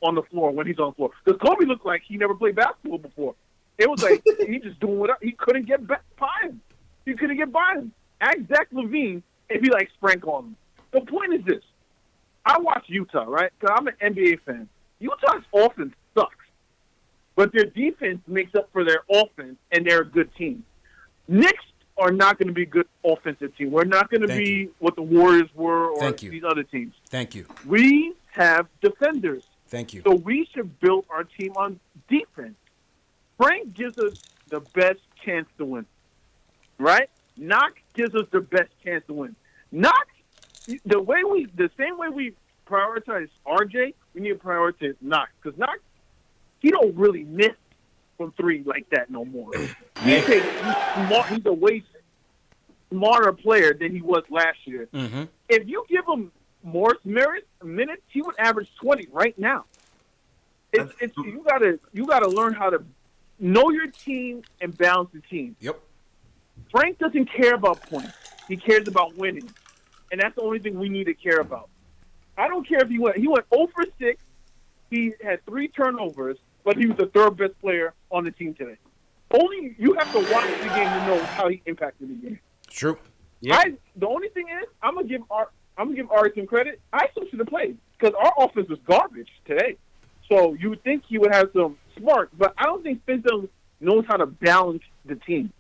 the floor when he's on the floor. Because Kobe looked like he never played basketball before. It was like he just doing whatever. He couldn't get by him. Ask Zach LaVine if he likes Frank on him. The point is this. I watch Utah, right? Because I'm an NBA fan. Utah's offense sucks. But their defense makes up for their offense, and they're a good team. Knicks are not going to be a good offensive team. We're not going to be what the Warriors were or these other teams. Thank you. We have defenders. Thank you. So we should build our team on defense. Frank gives us the best chance to win, right? Knox gives us the best chance to win. Knox, the same way we prioritize RJ, we need to prioritize Knox, because Knox, he don't really miss from three like that no more. He's a way smarter player than he was last year. Mm-hmm. If you give him more minutes, he would average 20 right now. You gotta learn how to know your team and balance the team. Yep. Frank doesn't care about points. He cares about winning. And that's the only thing we need to care about. I don't care if he went 0 for 6. He had 3 turnovers, but he was the third best player on the team today. Only you have to watch the game to know how he impacted the game. True. Yeah. The only thing is, I'm gonna give Ari some credit. I still should have played because our offense was garbage today. So you would think he would have some spark, but I don't think Fizzo knows how to balance the team.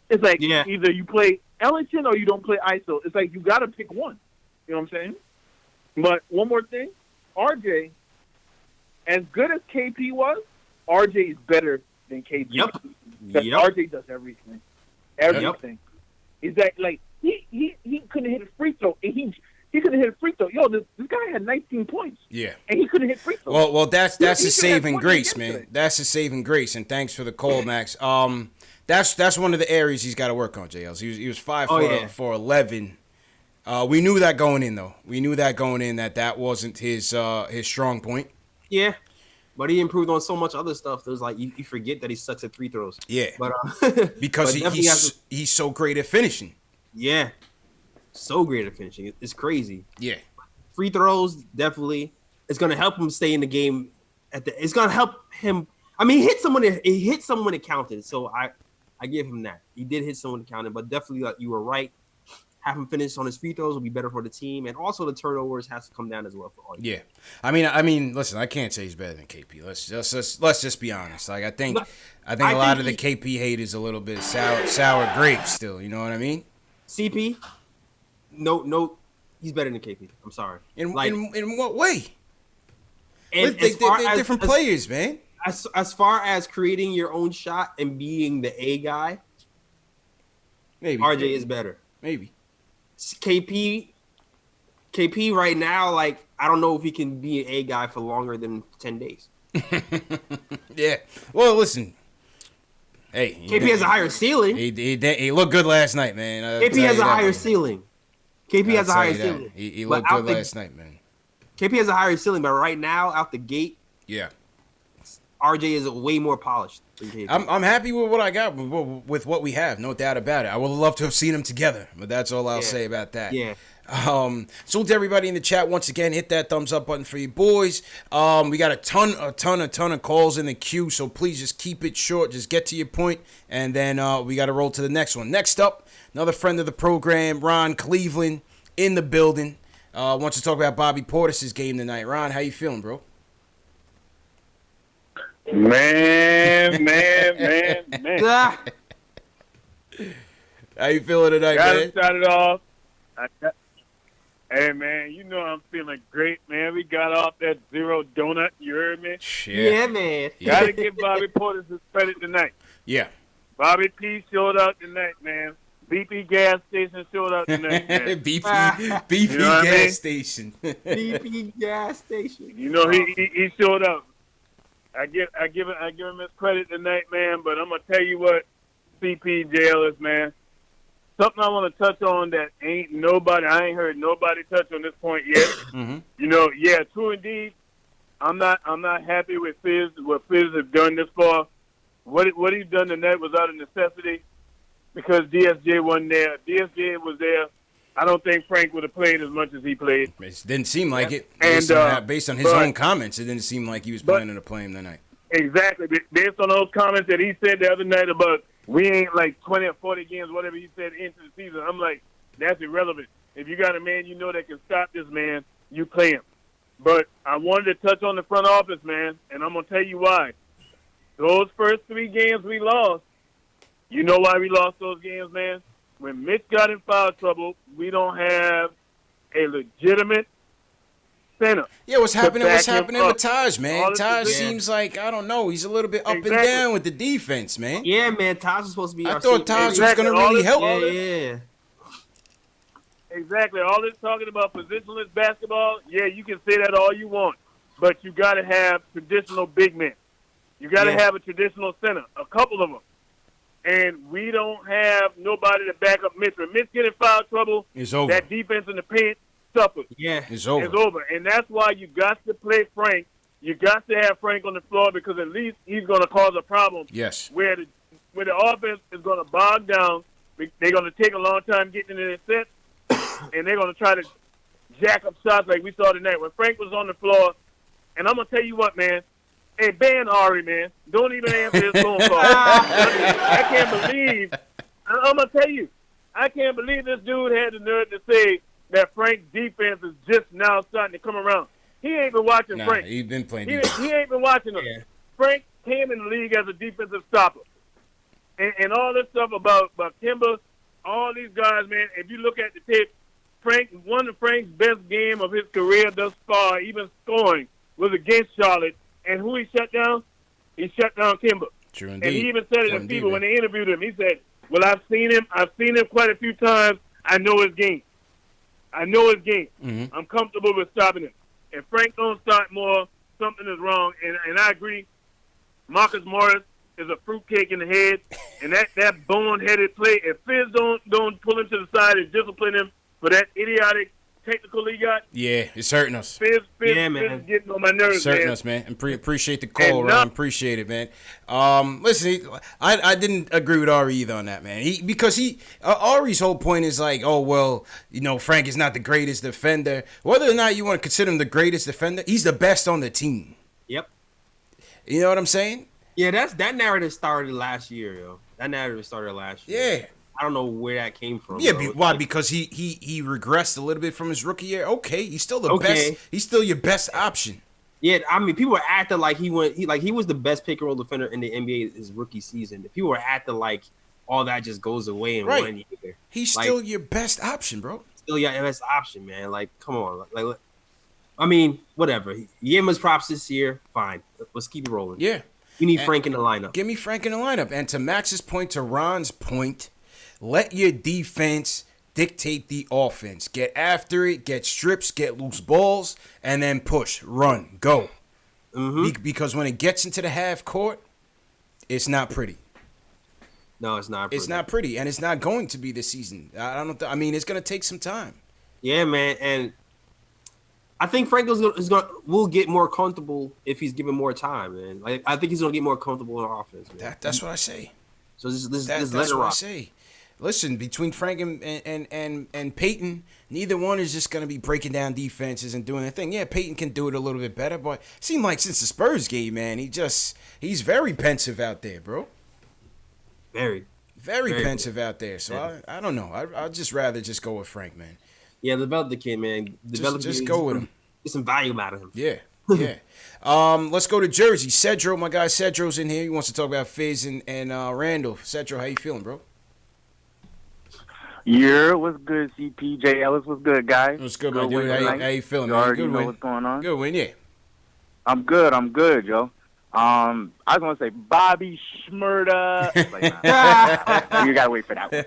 It's like either you play Ellington or you don't play ISO. It's like you got to pick one. You know what I'm saying? But one more thing, RJ, as good as KP was, RJ is better than KP. Yep. Because RJ does everything. Everything. He's like he couldn't hit a free throw, and he couldn't hit a free throw. Yo, this guy had 19 points. Yeah. And he couldn't hit free throws. Well, that's his saving grace, man. Today. That's his saving grace, and thanks for the call, Max. That's one of the areas he's got to work on, JLs. He was 5 for 11. We knew that going in, though. We knew that going in that wasn't his strong point. Yeah. But he improved on so much other stuff. There's like you forget that he sucks at free throws. Yeah. But because he's so great at finishing. Yeah. So great at finishing. It's crazy. Yeah. Free throws, definitely. It's gonna help him stay in the game. It's gonna help him. I mean, he hit someone that counted. So I give him that. He did hit someone that counted, but definitely you were right. Have him finish on his free throws will be better for the team, and also the turnovers has to come down as well for all. Yeah, I mean, listen, I can't say he's better than KP. Let's just be honest. Like I think a lot of the KP hate is a little bit sour grapes still. You know what I mean? CP, no, he's better than KP. I'm sorry. In what way? And they're different players, man. As far as creating your own shot and being the A guy, maybe RJ is better. Maybe. KP right now, like, I don't know if he can be an A guy for longer than 10 days. Yeah. Well, listen. Hey. KP has a higher ceiling. He looked good last night, man. KP has a higher ceiling. KP has a higher ceiling. He looked good last night, man. KP has a higher ceiling, but right now, out the gate, yeah, RJ is way more polished than KP. I'm happy with what I got, with what we have, no doubt about it. I would love to have seen them together, but that's all I'll say about that. Yeah. So to everybody in the chat, once again, hit that thumbs up button for you boys. We got a ton of calls in the queue, so please just keep it short. Just get to your point, and then we got to roll to the next one. Next up, another friend of the program, Ron Cleveland, in the building. Wants to talk about Bobby Portis' game tonight. Ron, how you feeling, bro? Man. How you feeling tonight, Got man? him started off. Hey, man, you know I'm feeling great, man. We got off that zero donut. You heard me? Yeah, man. Got to give Bobby Portis his credit tonight. Yeah. Bobby P showed up tonight, man. BP gas station showed up tonight, man. BP You know what I gas mean? station. BP gas station. You know he showed up. I give him his credit tonight, man. But I'm gonna tell you what, CP jailers, man. Something I want to touch on that I ain't heard nobody touch on this point yet. Mm-hmm. You know, yeah, true indeed. I'm not happy with what Fizz has done this far. What he's done tonight was out of necessity because DSJ wasn't there. DSJ was there. I don't think Frank would have played as much as he played. It didn't seem like it. And, Based on his own comments, it didn't seem like he was planning to play him tonight. Exactly. Based on those comments that he said the other night about we ain't like 20 or 40 games, whatever he said into the season, I'm like, that's irrelevant. If you got a man you know that can stop this man, you play him. But I wanted to touch on the front office, man, and I'm going to tell you why. Those first 3 games we lost, you know why we lost those games, man? When Mitch got in foul trouble, we don't have a legitimate center. Yeah, what's happening back with him up. Taj, man? All this Taj is- seems like, I don't know, he's a little bit up and Exactly. down with the defense, man. Yeah, man. Taj was supposed to be. I our thought super- Taj was Exactly. going to All really this- help. all Yeah. Exactly. All this talking about positionless basketball, yeah, you can say that all you want, but you got to have traditional big men. You got to have a traditional center, a couple of them. And we don't have nobody to back up Mitch. When Mitch get in foul trouble, It's over. that defense in the paint suffers. Yeah. It's over. It's over. And that's why you got to play Frank. You got to have Frank on the floor because at least he's going to cause a problem Yes. where the offense is going to bog down. They're going to take a long time getting in their set, and they're going to try to jack up shots like we saw tonight. When Frank was on the floor, and I'm going to tell you what, man. Hey, ban Ari, man. Don't even answer his phone call. I can't believe. I'm going to tell you. I can't believe this dude had the nerve to say that Frank's defense is just now starting to come around. He ain't been watching Nah, Frank. he's been playing He defense. ain't been watching him. Yeah. Frank came in the league as a defensive stopper. And all this stuff about Kimba, all these guys, man, if you look at the tape, one of Frank's best game of his career thus far, even scoring, was against Charlotte. And who he shut down? He shut down Kimba. True And indeed. he even said it True to indeed, people when man. they interviewed him. He said, well, I've seen him quite a few times. I know his game. Mhm. I'm comfortable with stopping him. If Frank don't start more, something is wrong. And I agree. Marcus Morris is a fruitcake in the head. And that bone-headed play, if Fizz don't pull him to the side and discipline him for that idiotic technical he got, Yeah, it's hurting us. Fizz Yeah, man. is getting on my nerves, It's hurting man. us, man. And appreciate the call, And Ron. not- Appreciate it, man. Listen, I didn't agree with Ari either on that, man. Because Ari's whole point is like, oh, well, you know, Frank is not the greatest defender. Whether or not you want to consider him the greatest defender, he's the best on the team. Yep. You know what I'm saying? Yeah, that narrative started last year, yo. That narrative started last year. Yeah. I don't know where that came from. Yeah, bro. why? Because he regressed a little bit from his rookie year. Okay, he's still the Okay. best. He's still your best option. Yeah, I mean, people were acting like he was the best pick and roll defender in the NBA his rookie season. People were acting like all that just goes away in Right. 1 year. He's Like- still your best option, bro. Still your best option, man. Like, come on. Like, I mean, whatever. You gave him his props this year. Fine. Let's keep it rolling. Yeah. We need And- Frank in the lineup. Give me Frank in the lineup. And to Max's point, to Ron's point, let your defense dictate the offense. Get after it, get strips, get loose balls, and then push, run, go. Mm-hmm. Because when it gets into the half court, it's not pretty. No, it's not. It's pretty. not pretty, and it's not going to be this season. I mean, it's going to take some time. Yeah, man, and I think Frank will get more comfortable if he's given more time, man. Like, I think he's gonna get more comfortable in offense, man. That's what I say. So just let That's it what I rock. say. Listen, between Frank and Peyton, neither one is just going to be breaking down defenses and doing their thing. Yeah, Peyton can do it a little bit better, but it seemed like since the Spurs game, man, he's very pensive out there, bro. Very. Very Very pensive out there. So Yeah. I don't know. I'd just rather just go with Frank, man. Yeah, develop the kid, man. Develop Just the- go with him. Get some value out of him. Yeah, yeah. Let's go to Jersey. Cedro, my guy Cedro's in here. He wants to talk about Fizz and Randall. Cedro, how you feeling, bro? Yeah, what's good, CPJ Ellis? What's good, guys? What's good, my dude? win How tonight. you feeling, You man? already Good know win. what's going on. Good win, yeah. I'm good, yo. I was gonna say Bobby Schmurda. Like, nah. You gotta wait for that one.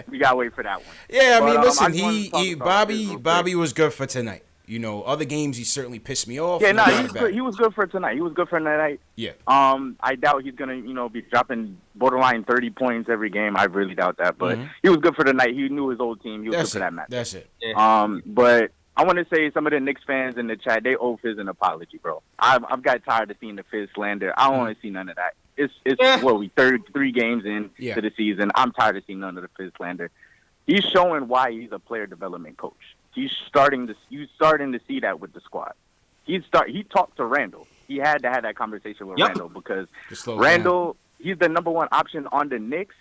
We gotta wait for that one. Yeah, I But, mean, listen, I just wanted to talk about this real quick. Bobby was good for tonight. You know, other games he certainly pissed me off. Yeah, no he doubt was about good. it. He was good for tonight. He was good for tonight. Yeah. I doubt he's gonna, be dropping borderline 30 points every game. I really doubt that. But he was good for the night. He knew his old team. He was good for that match. That's it. But I want to say some of the Knicks fans in the chat, they owe Fizz an apology, bro. I've got tired of seeing the Fizz slander. I don't want to see none of that. It's what we 3 games in to the season. I'm tired of seeing none of the Fizz slander. He's showing why he's a player development coach. He's starting to see that with the squad. He talked to Randall. He had to have that conversation with Randall because Randall, he's the number 1 option on the Knicks,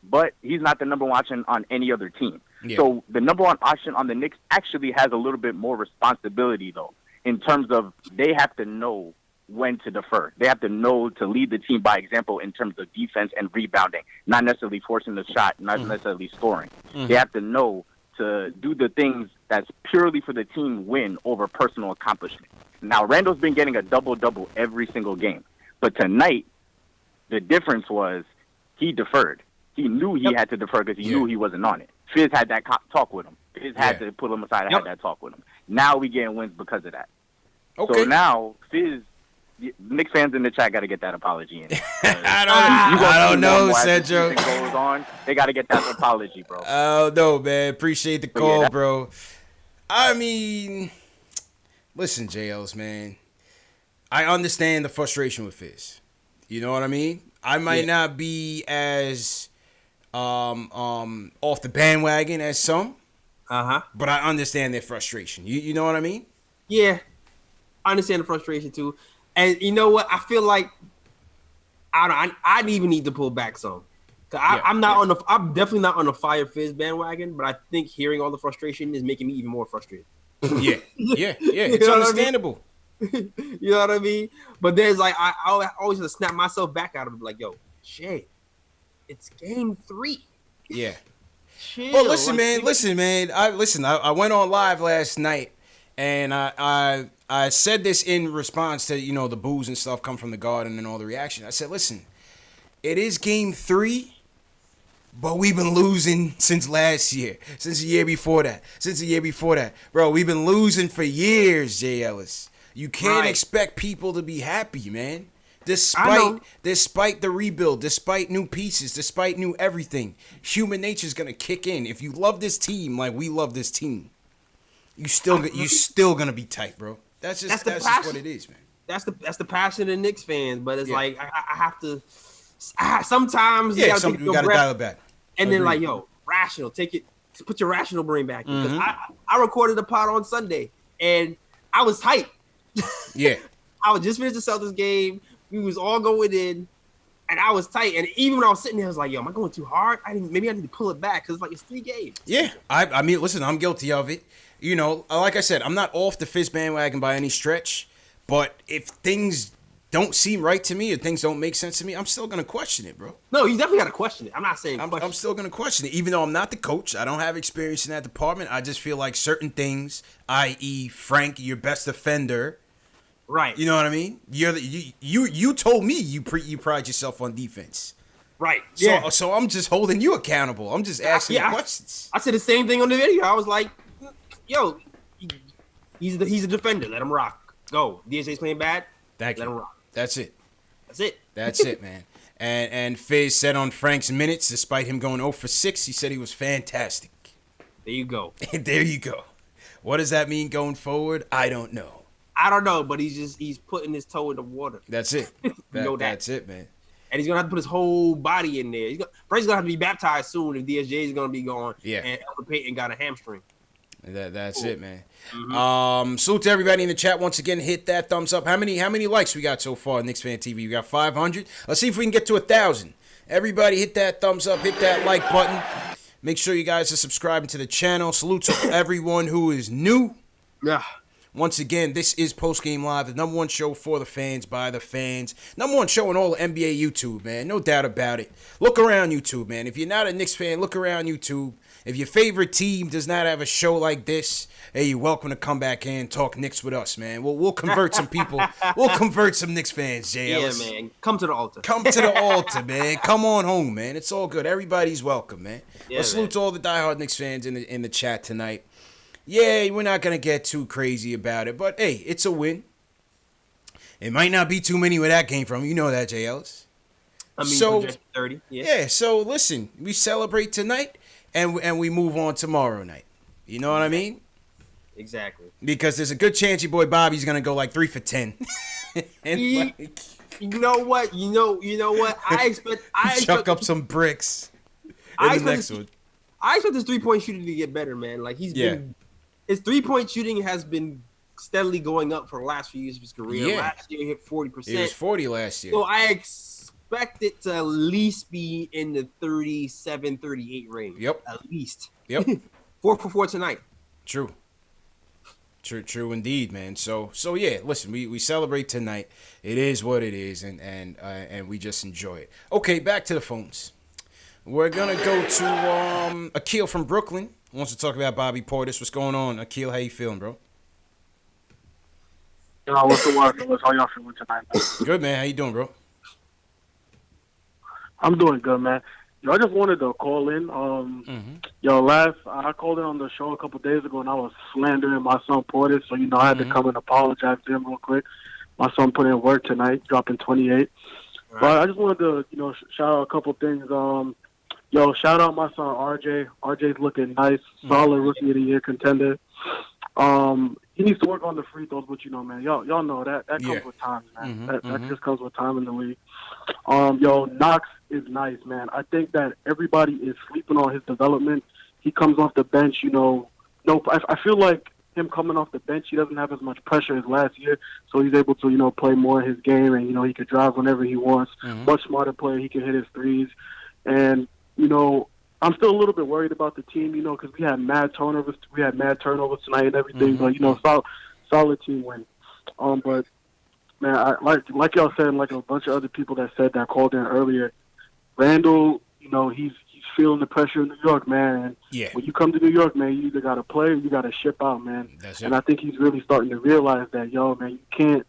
but he's not the number 1 option on any other team. Yeah. So the number 1 option on the Knicks actually has a little bit more responsibility, though, in terms of they have to know when to defer. They have to know to lead the team by example in terms of defense and rebounding, not necessarily forcing the shot, not necessarily scoring. They have to know to do the things that's purely for the team win over personal accomplishment. Now, Randall's been getting a double-double every single game. But tonight, the difference was he deferred. He knew he had to defer because he knew he wasn't on it. Fizz had that talk with him. Fizz had to pull him aside and had that talk with him. Now we getting wins because of that. Okay. So now, Fizz, Knicks fans in the chat got to get that apology in. I don't know, Sergio. Goes on, they got to get that apology, bro. Oh, no, man. Appreciate the call, bro. I mean, listen, JLs, man. I understand the frustration with Fizz. You know what I mean? I might not be as off the bandwagon as some. But I understand their frustration. You know what I mean? Yeah. I understand the frustration too. And you know what? I feel like I even need to pull back some. I'm definitely not on the Fire Fizz bandwagon, but I think hearing all the frustration is making me even more frustrated. Yeah. It's understandable. You know what I mean? But there's like I always have to snap myself back out of it, like, yo, Shay, it's game 3. Yeah. Chill. Well, listen, man. I went on live last night, and I said this in response to the boos and stuff come from the Garden and all the reaction. I said, listen, it is game 3. But we've been losing since last year, since the year before that, Bro, we've been losing for years, Jay Ellis. You can't expect people to be happy, man. Despite the rebuild, despite new pieces, despite new everything, human nature is going to kick in. If you love this team like we love this team, you still going to be tight, bro. That's just what it is, man. That's the passion of Knicks fans, but it's like I have to sometimes we got to dial it back. And then like, yo, rational, put your rational brain back in. Because I recorded a pod on Sunday and I was hyped. Yeah. I was just finished the Celtics game. We was all going in and I was tight. And even when I was sitting there, I was like, yo, am I going too hard? Maybe I need to pull it back because it's 3 games. Yeah. I mean, listen, I'm guilty of it. Like I said, I'm not off the Fizz bandwagon by any stretch. But if things don't seem right to me or things don't make sense to me, I'm still going to question it, bro. No, you definitely got to question it. I'm not saying I'm still going to question it. Even though I'm not the coach, I don't have experience in that department. I just feel like certain things, i.e. Frank, your best defender. Right. You know what I mean? You told me you pride yourself on defense. Right. So I'm just holding you accountable. I'm just asking questions. I said the same thing on the video. I was like, yo, he's a defender. Let him rock. Go. DSJ's playing bad. Thank you. Let him rock. That's it. That's it, man. And Fizz said on Frank's minutes, despite him going 0 for 6, he said he was fantastic. There you go. There you go. What does that mean going forward? I don't know. But he's putting his toe in the water. That's it. That's it, man. And he's gonna have to put his whole body in there. Frank's gonna have to be baptized soon if DSJ is gonna be gone. Yeah. And Elfrid Payton got a hamstring. That's it, man. Salute to everybody in the chat. Once again, hit that thumbs up. How many likes we got so far, Knicks Fan TV? We got 500. Let's see if we can get to 1,000. Everybody hit that thumbs up, hit that like button. Make sure you guys are subscribing to the channel. Salute to everyone who is new. Yeah. Once again, this is Post Game Live, the number 1 show for the fans, by the fans. Number 1 show on all the NBA YouTube, man. No doubt about it. Look around YouTube, man. If you're not a Knicks fan, look around YouTube If your favorite team does not have a show like this, hey, you're welcome to come back in and talk Knicks with us, man. We'll convert some people. We'll convert some Knicks fans, Jay Ellis. Yeah, man. Come to the altar. Come to the altar, man. Come on home, man. It's all good. Everybody's welcome, man. Yeah, Let's salute to all the diehard Knicks fans in the chat tonight. Yeah, we're not going to get too crazy about it, but hey, it's a win. It might not be too many where that came from. You know that, Jay Ellis. I mean, so, just 30. Yeah, so listen, we celebrate tonight and we move on tomorrow night. You know what I mean? Exactly. Because there's a good chance your boy Bobby's going to go like 3 for 10. You know what? You know what? I expect chuck up some bricks in the next one. I expect his 3-point shooting to get better, man. Like his 3-point shooting has been steadily going up for the last few years of his career. Yeah. Last year he hit 40%. It was 40 last year. So I expect it to at least be in the 37, 38 range. Yep. At least. Yep. 4 for 4 tonight. True indeed, man. So yeah, listen, we celebrate tonight. It is what it is, and we just enjoy it. Okay, back to the phones. We're gonna go to Akil from Brooklyn. Wants to talk about Bobby Portis. What's going on, Akil? How you feeling, bro? What's the word? How y'all feeling tonight, man? Good, man. How you doing, bro? I'm doing good, man. I just wanted to call in. I called in on the show a couple days ago, and I was slandering my son Portis, so I had to come and apologize to him real quick. My son put in work tonight, dropping 28. Right. But I just wanted to, shout out a couple things. Shout out my son RJ. RJ's looking nice, solid rookie of the year contender. He needs to work on the free throws, but man, y'all know that comes with time, man. That just comes with time in the league. Knox is nice, man. I think that everybody is sleeping on his development. He comes off the bench, I feel like him coming off the bench, he doesn't have as much pressure as last year, so he's able to, play more in his game, and, he could drive whenever he wants. Much smarter player. He can hit his threes. And, I'm still a little bit worried about the team, because we had mad turnovers. We had mad turnovers tonight and everything, but, solid team win. But, man, like y'all said, and like a bunch of other people that said that called in earlier, Randall, he's feeling the pressure in New York, man. And when you come to New York, man, you either got to play or you got to ship out, man. That's it. And I think he's really starting to realize that, man, you can't,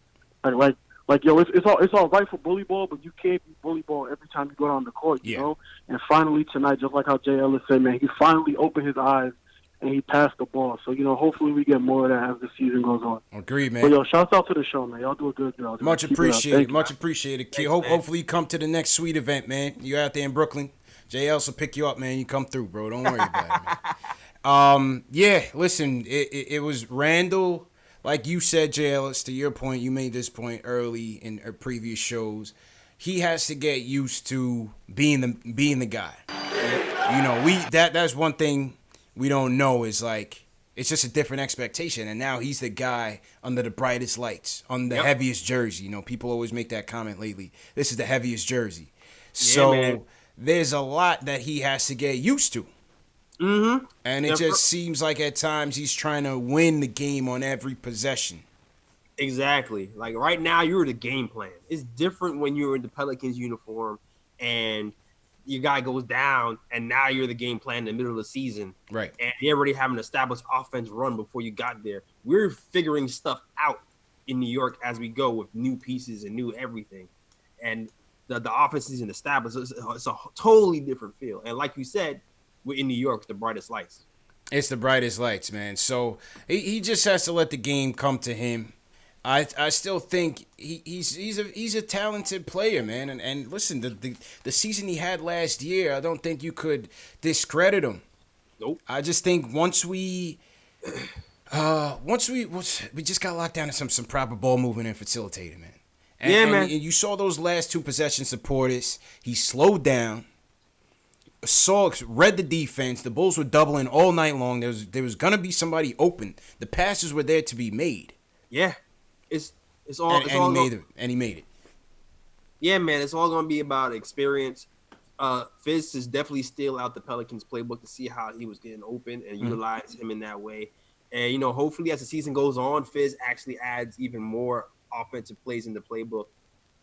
it's all right for bully ball, but you can't be bully ball every time you go down the court, you know? And finally tonight, just like how Jay Ellis said, man, he finally opened his eyes and he passed the ball. So, hopefully we get more of that as the season goes on. Agreed, man. But, shouts out to the show, man. Y'all do a good job. Much appreciated. Much appreciated, kid. Hopefully you come to the next sweet event, man. You out there in Brooklyn. Jay Ellis will pick you up, man. You come through, bro. Don't worry about it, man. Listen, it was Randall. Like you said, Jay Ellis, to your point, you made this point early in previous shows. He has to get used to being the guy. That's one thing we don't know is like it's just a different expectation. And now he's the guy under the brightest lights, on the heaviest jersey. People always make that comment lately. This is the heaviest jersey. So there's a lot that he has to get used to. Mm-hmm. And it just seems like at times he's trying to win the game on every possession. Exactly. Like right now, you're the game plan. It's different when you're in the Pelicans uniform and your guy goes down, and now you're the game plan in the middle of the season. Right. And you already have an established offense run before you got there. We're figuring stuff out in New York as we go with new pieces and new everything. And the offense isn't established. It's a totally different feel. And like you said, we're in New York, it's the brightest lights. It's the brightest lights, man. So he just has to let the game come to him. I still think he's a talented player, man. And listen, the season he had last year, I don't think you could discredit him. Nope. I just think once we just got locked down to some proper ball movement and facilitating, man. Man. And you saw those last two possessions of Portis. He slowed down. Read the defense. The Bulls were doubling all night long. There was gonna be somebody open. The passes were there to be made. Yeah, it's all. And he made it. Yeah, man, it's all gonna be about experience. Fizz is definitely still out the Pelicans playbook to see how he was getting open and utilize him in that way. And hopefully as the season goes on, Fizz actually adds even more offensive plays in the playbook.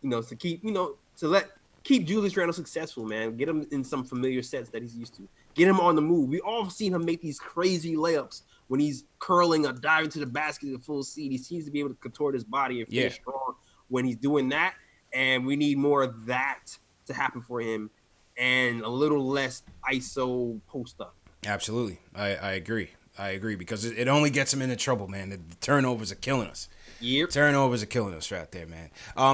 To keep to let keep Julius Randle successful, man. Get him in some familiar sets that he's used to. Get him on the move. We all seen him make these crazy layups when he's curling or diving to the basket in full seat. He seems to be able to contort his body and finish strong when he's doing that. And we need more of that to happen for him, and a little less ISO post up. Absolutely, I agree. I agree because it only gets him into trouble, man. The turnovers are killing us. Yep. Turnovers are killing us right there, man.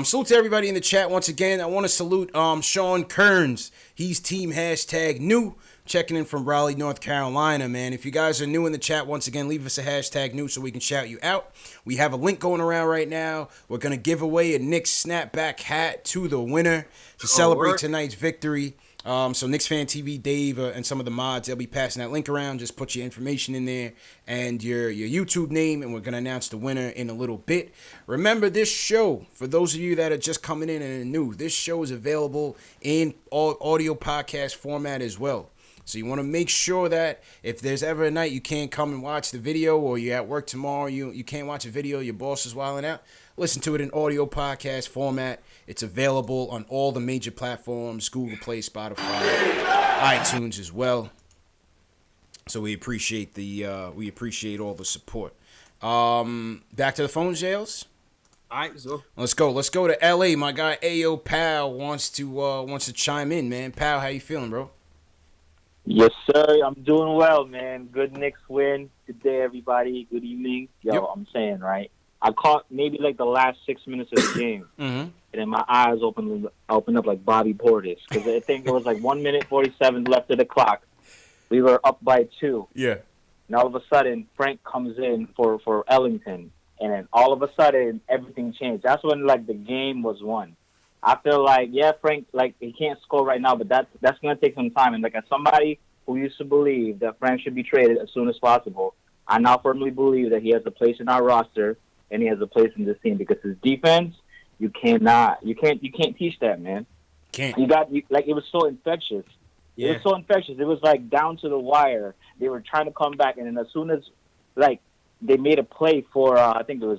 Salute to everybody in the chat once again. I want to salute Sean Kearns. He's team #new. Checking in from Raleigh, North Carolina, man. If you guys are new in the chat, once again, leave us a #new so we can shout you out. We have a link going around right now. We're going to give away a Knicks snapback hat to the winner to celebrate tonight's victory. So Knicks Fan TV, Dave, and some of the mods, they'll be passing that link around. Just put your information in there and your YouTube name, and we're going to announce the winner in a little bit. Remember, this show, for those of you that are just coming in and are new, this show is available in audio podcast format as well. So you want to make sure that if there's ever a night you can't come and watch the video, or you're at work tomorrow, you can't watch a video, your boss is wilding out, listen to it in audio podcast format. It's available on all the major platforms, Google Play, Spotify, iTunes as well. So we appreciate all the support. Back to the phone, Jails. All right, so Let's go to LA. My guy Ayo Pal wants to chime in, man. Pal, how you feeling, bro? Yes, sir. I'm doing well, man. Good Knicks win. Good day, everybody. Good evening. Yo, I'm saying, right? I caught maybe like the last 6 minutes of the game, and then my eyes opened up like Bobby Portis, because I think it was like 1 minute 47 left of the clock. We were up by 2. Yeah. And all of a sudden, Frank comes in for Ellington, and then all of a sudden, everything changed. That's when like the game was won. I feel like, Frank, like, he can't score right now, but that's going to take some time. And, like, as somebody who used to believe that Frank should be traded as soon as possible, I now firmly believe that he has a place in our roster and he has a place in this team, because his defense, you can't teach that, man. Can't. It was so infectious. Yeah. It was so infectious. It was, like, down to the wire. They were trying to come back, and then as soon as, like, they made a play for, I think it was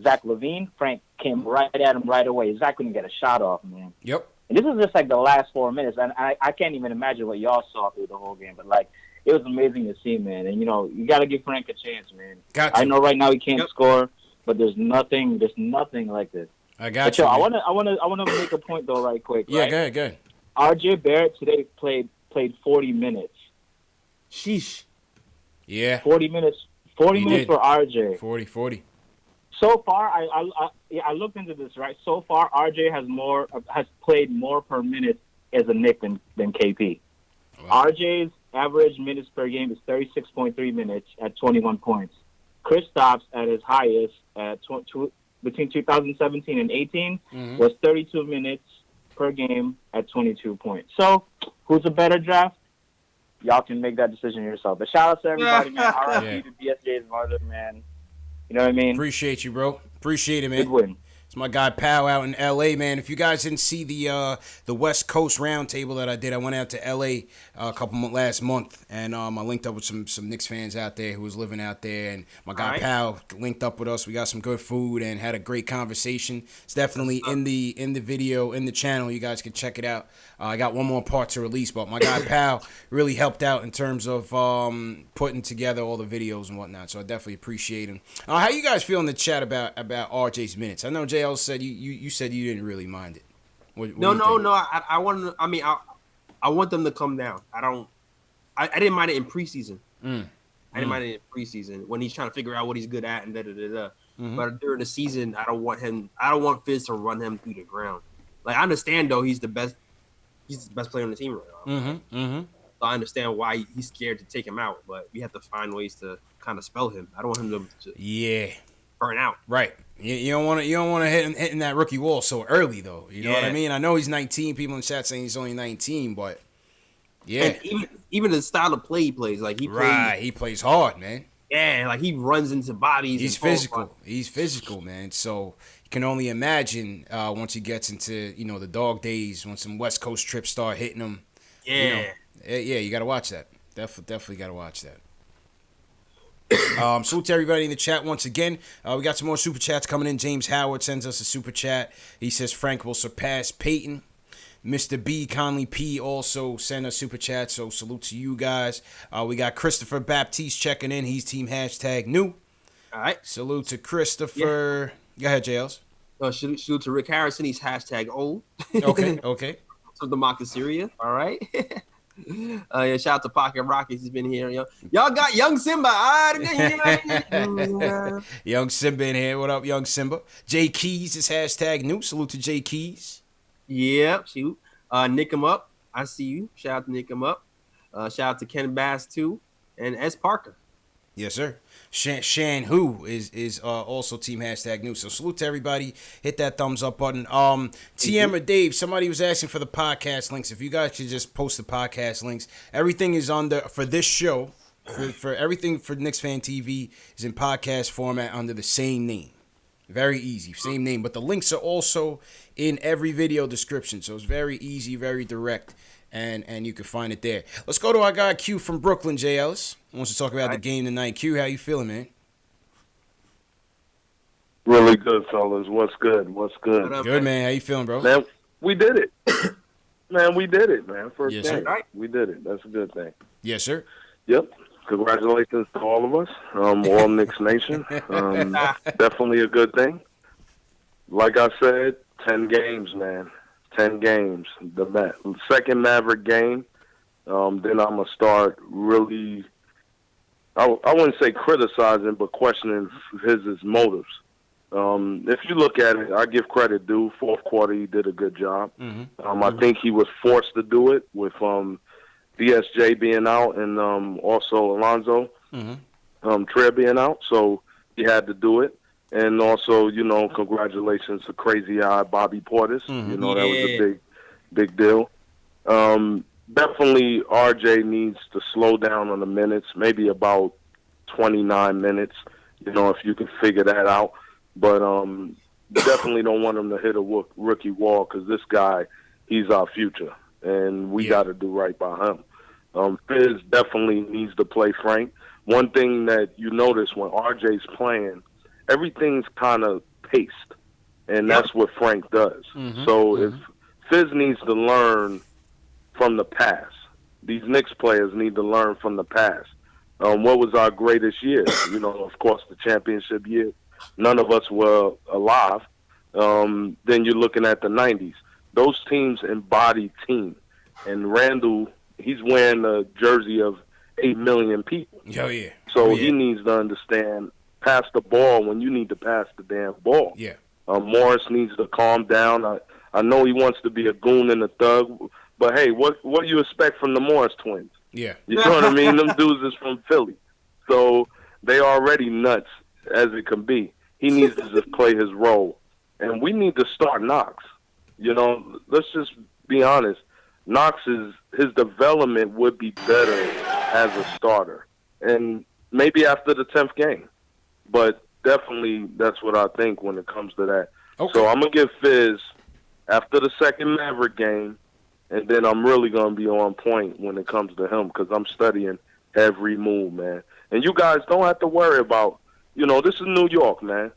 Zach LaVine, Frank came right at him right away. Zach couldn't get a shot off, man. Yep. And this was just like the last 4 minutes, and I can't even imagine what y'all saw through the whole game. But like, it was amazing to see, man. And you know, you got to give Frank a chance, man. I know right now he can't score, but there's nothing like this. I got you. You. I want to make a point though, right quick. Yeah, right? go ahead. RJ Barrett today played 40 minutes. Sheesh. Yeah. 40 minutes. 40 minutes for RJ. 40. So far, I looked into this, right? So far, RJ has played more per minute as a Knick than KP. Wow. RJ's average minutes per game is 36.3 minutes at 21 points. Kristaps at his highest at between 2017 and 18 was 32 minutes per game at 22 points. So, who's a better draft? Y'all can make that decision yourself. But shout out to everybody, man. RIP to BSJ's mother, man. You know what I mean? Appreciate you, bro. Appreciate it, man. Good win. It's my guy Pow out in L.A., man. If you guys didn't see the West Coast roundtable that I did, I went out to L.A. Last month, and I linked up with some Knicks fans out there who was living out there, and my guy Pow linked up with us. We got some good food and had a great conversation. It's definitely in the video, in the channel. You guys can check it out. I got one more part to release, but my guy Pow really helped out in terms of putting together all the videos and whatnot, so I definitely appreciate him. How you guys feel in the chat about RJ's minutes? I know JL said you said you didn't really mind it. What no. I want. I mean, I want them to come down. I didn't mind it in preseason. I didn't mind it in preseason when he's trying to figure out what he's good at and da. But during the season, I don't want Fizz to run him through the ground. Like, I understand though, he's the best player on the team right now. So I understand why he's scared to take him out, but we have to find ways to kind of spell him. I don't want him to burn out. Right. You don't want to hit in that rookie wall so early though. You know what I mean? I know he's 19. People in the chat saying he's only 19, but yeah. And even the style of play he plays, like he plays hard, man. Yeah, like he runs into bodies. He's physical. He's physical, man. So you can only imagine once he gets into the dog days, when some West Coast trips start hitting him. Yeah. You got to watch that. Definitely got to watch that. Salute to everybody in the chat once again. We got some more super chats coming in. James Howard sends us a super chat. He says Frank will surpass Peyton. Mr. B, Conley P also sent a super chat, so salute to you guys. We got Christopher Baptiste checking in. He's team #new. All right. Salute to Christopher. Yeah. Go ahead, JLs. Salute to Rick Harrison. He's #old. Okay. To the Marcus Syria. All right. Yeah, shout out to Pocket Rockets. He's been here. Y'all got Young Simba. Young Simba in here. What up, Young Simba? J Keys is #new. Salute to J Keys. Yep. Shoot. Nick him up. I see you. Shout out to Nick him up. Shout out to Ken Bass too, and S Parker. Yes, sir. Shan Who is also team #new. So salute to everybody. Hit that thumbs up button. TM or Dave, somebody was asking for the podcast links. If you guys could just post the podcast links. Everything is for this show. For everything for Knicks Fan TV is in podcast format under the same name. Very easy. Same name. But the links are also in every video description. So it's very easy, very direct. And you can find it there. Let's go to our guy Q from Brooklyn, J. Ellis. Wants to talk about the game tonight. Q, how you feeling, man? Really good, fellas. What's good? What's good? Good, man. How you feeling, bro? Man, we did it. We did it, man. First yes, game. Sir. We did it. That's a good thing. Yes, sir. Yep. Congratulations to all of us, all Knicks Nation. Definitely a good thing. Like I said, 10 games, man. 10 games. The second Maverick game, then I'm going to start really, I wouldn't say criticizing, but questioning his motives. If you look at it, I give credit due. Fourth quarter, he did a good job. I think he was forced to do it with DSJ being out and also Alonzo Trier being out. So he had to do it. And also, congratulations to Crazy Eye Bobby Portis. That was a big deal. Definitely RJ needs to slow down on the minutes, maybe about 29 minutes, if you can figure that out. But definitely don't want him to hit a rookie wall because this guy, he's our future. And we got to do right by him. Fizz definitely needs to play Frank. One thing that you notice when RJ's playing, everything's kind of paced, and that's what Frank does. So if Fizz needs to learn from the past, these Knicks players need to learn from the past. What was our greatest year? Of course, the championship year. None of us were alive. Then you're looking at the 90s. Those teams embody team. And Randall, he's wearing a jersey of 8 million people. Oh, yeah. So he needs to understand, pass the ball when you need to pass the damn ball. Yeah. Morris needs to calm down. I know he wants to be a goon and a thug, but hey, what do you expect from the Morris twins? Yeah. You know what I mean? Them dudes is from Philly. So they already nuts as it can be. He needs to just play his role. And we need to start Knox. Let's just be honest. His development would be better as a starter. And maybe after the 10th game. But definitely that's what I think when it comes to that. Okay. So I'm going to give Fizz after the second Maverick game, and then I'm really going to be on point when it comes to him because I'm studying every move, man. And you guys don't have to worry about, this is New York, man.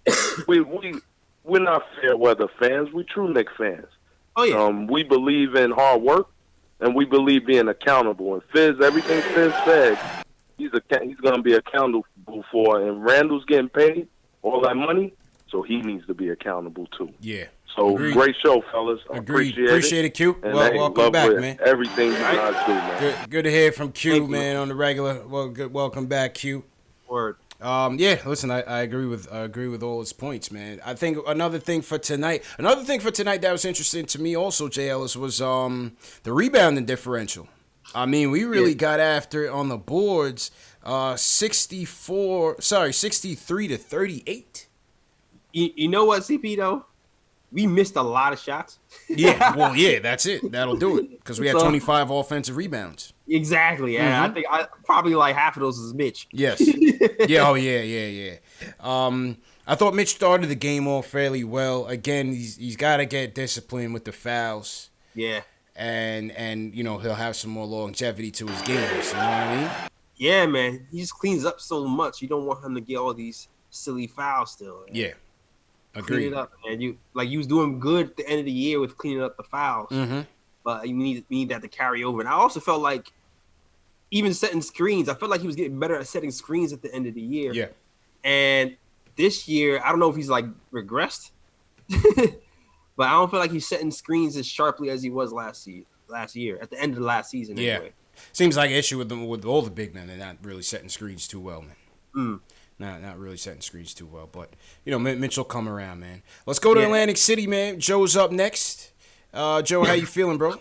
We're not fair weather fans. We true Knicks fans. Oh, yeah. We believe in hard work, and we believe being accountable. And Fizz, everything Fizz said, he's going to be accountable for. And Randall's getting paid all that money, so he needs to be accountable too. Yeah. So Agreed. Great show, fellas. Appreciate it, Q. And Welcome back, man. Everything you guys do, man. Good to hear from Q, man, on the regular. Welcome back, Q. Word. Listen, I agree with all his points, man. I think another thing for tonight that was interesting to me also, J. Ellis, was the rebounding differential. I mean, we really got after it on the boards, 63 to 38. You know what, CP though? We missed a lot of shots. That's it. That'll do it because we had 25 offensive rebounds. Exactly. Yeah, I think probably like half of those is Mitch. Yes. Yeah. Oh, yeah. I thought Mitch started the game off fairly well. Again, he's got to get disciplined with the fouls. Yeah. And he'll have some more longevity to his games. You know what I mean? Yeah, man. He just cleans up so much. You don't want him to get all these silly fouls still. Man. Yeah. Agreed. Clean it up, man. You was doing good at the end of the year with cleaning up the fouls. Mm-hmm. but we need that to carry over. And I also felt like even setting screens, I felt like he was getting better at setting screens at the end of the year. Yeah. And this year, I don't know if he's like regressed, but I don't feel like he's setting screens as sharply as he was last year at the end of the last season. Yeah. Anyway. Seems like an issue with all the big men. They're not really setting screens too well, man. Not really setting screens too well. But, Mitch will come around, man. Let's go to Atlantic City, man. Joe's up next. Joe, how you feeling, bro?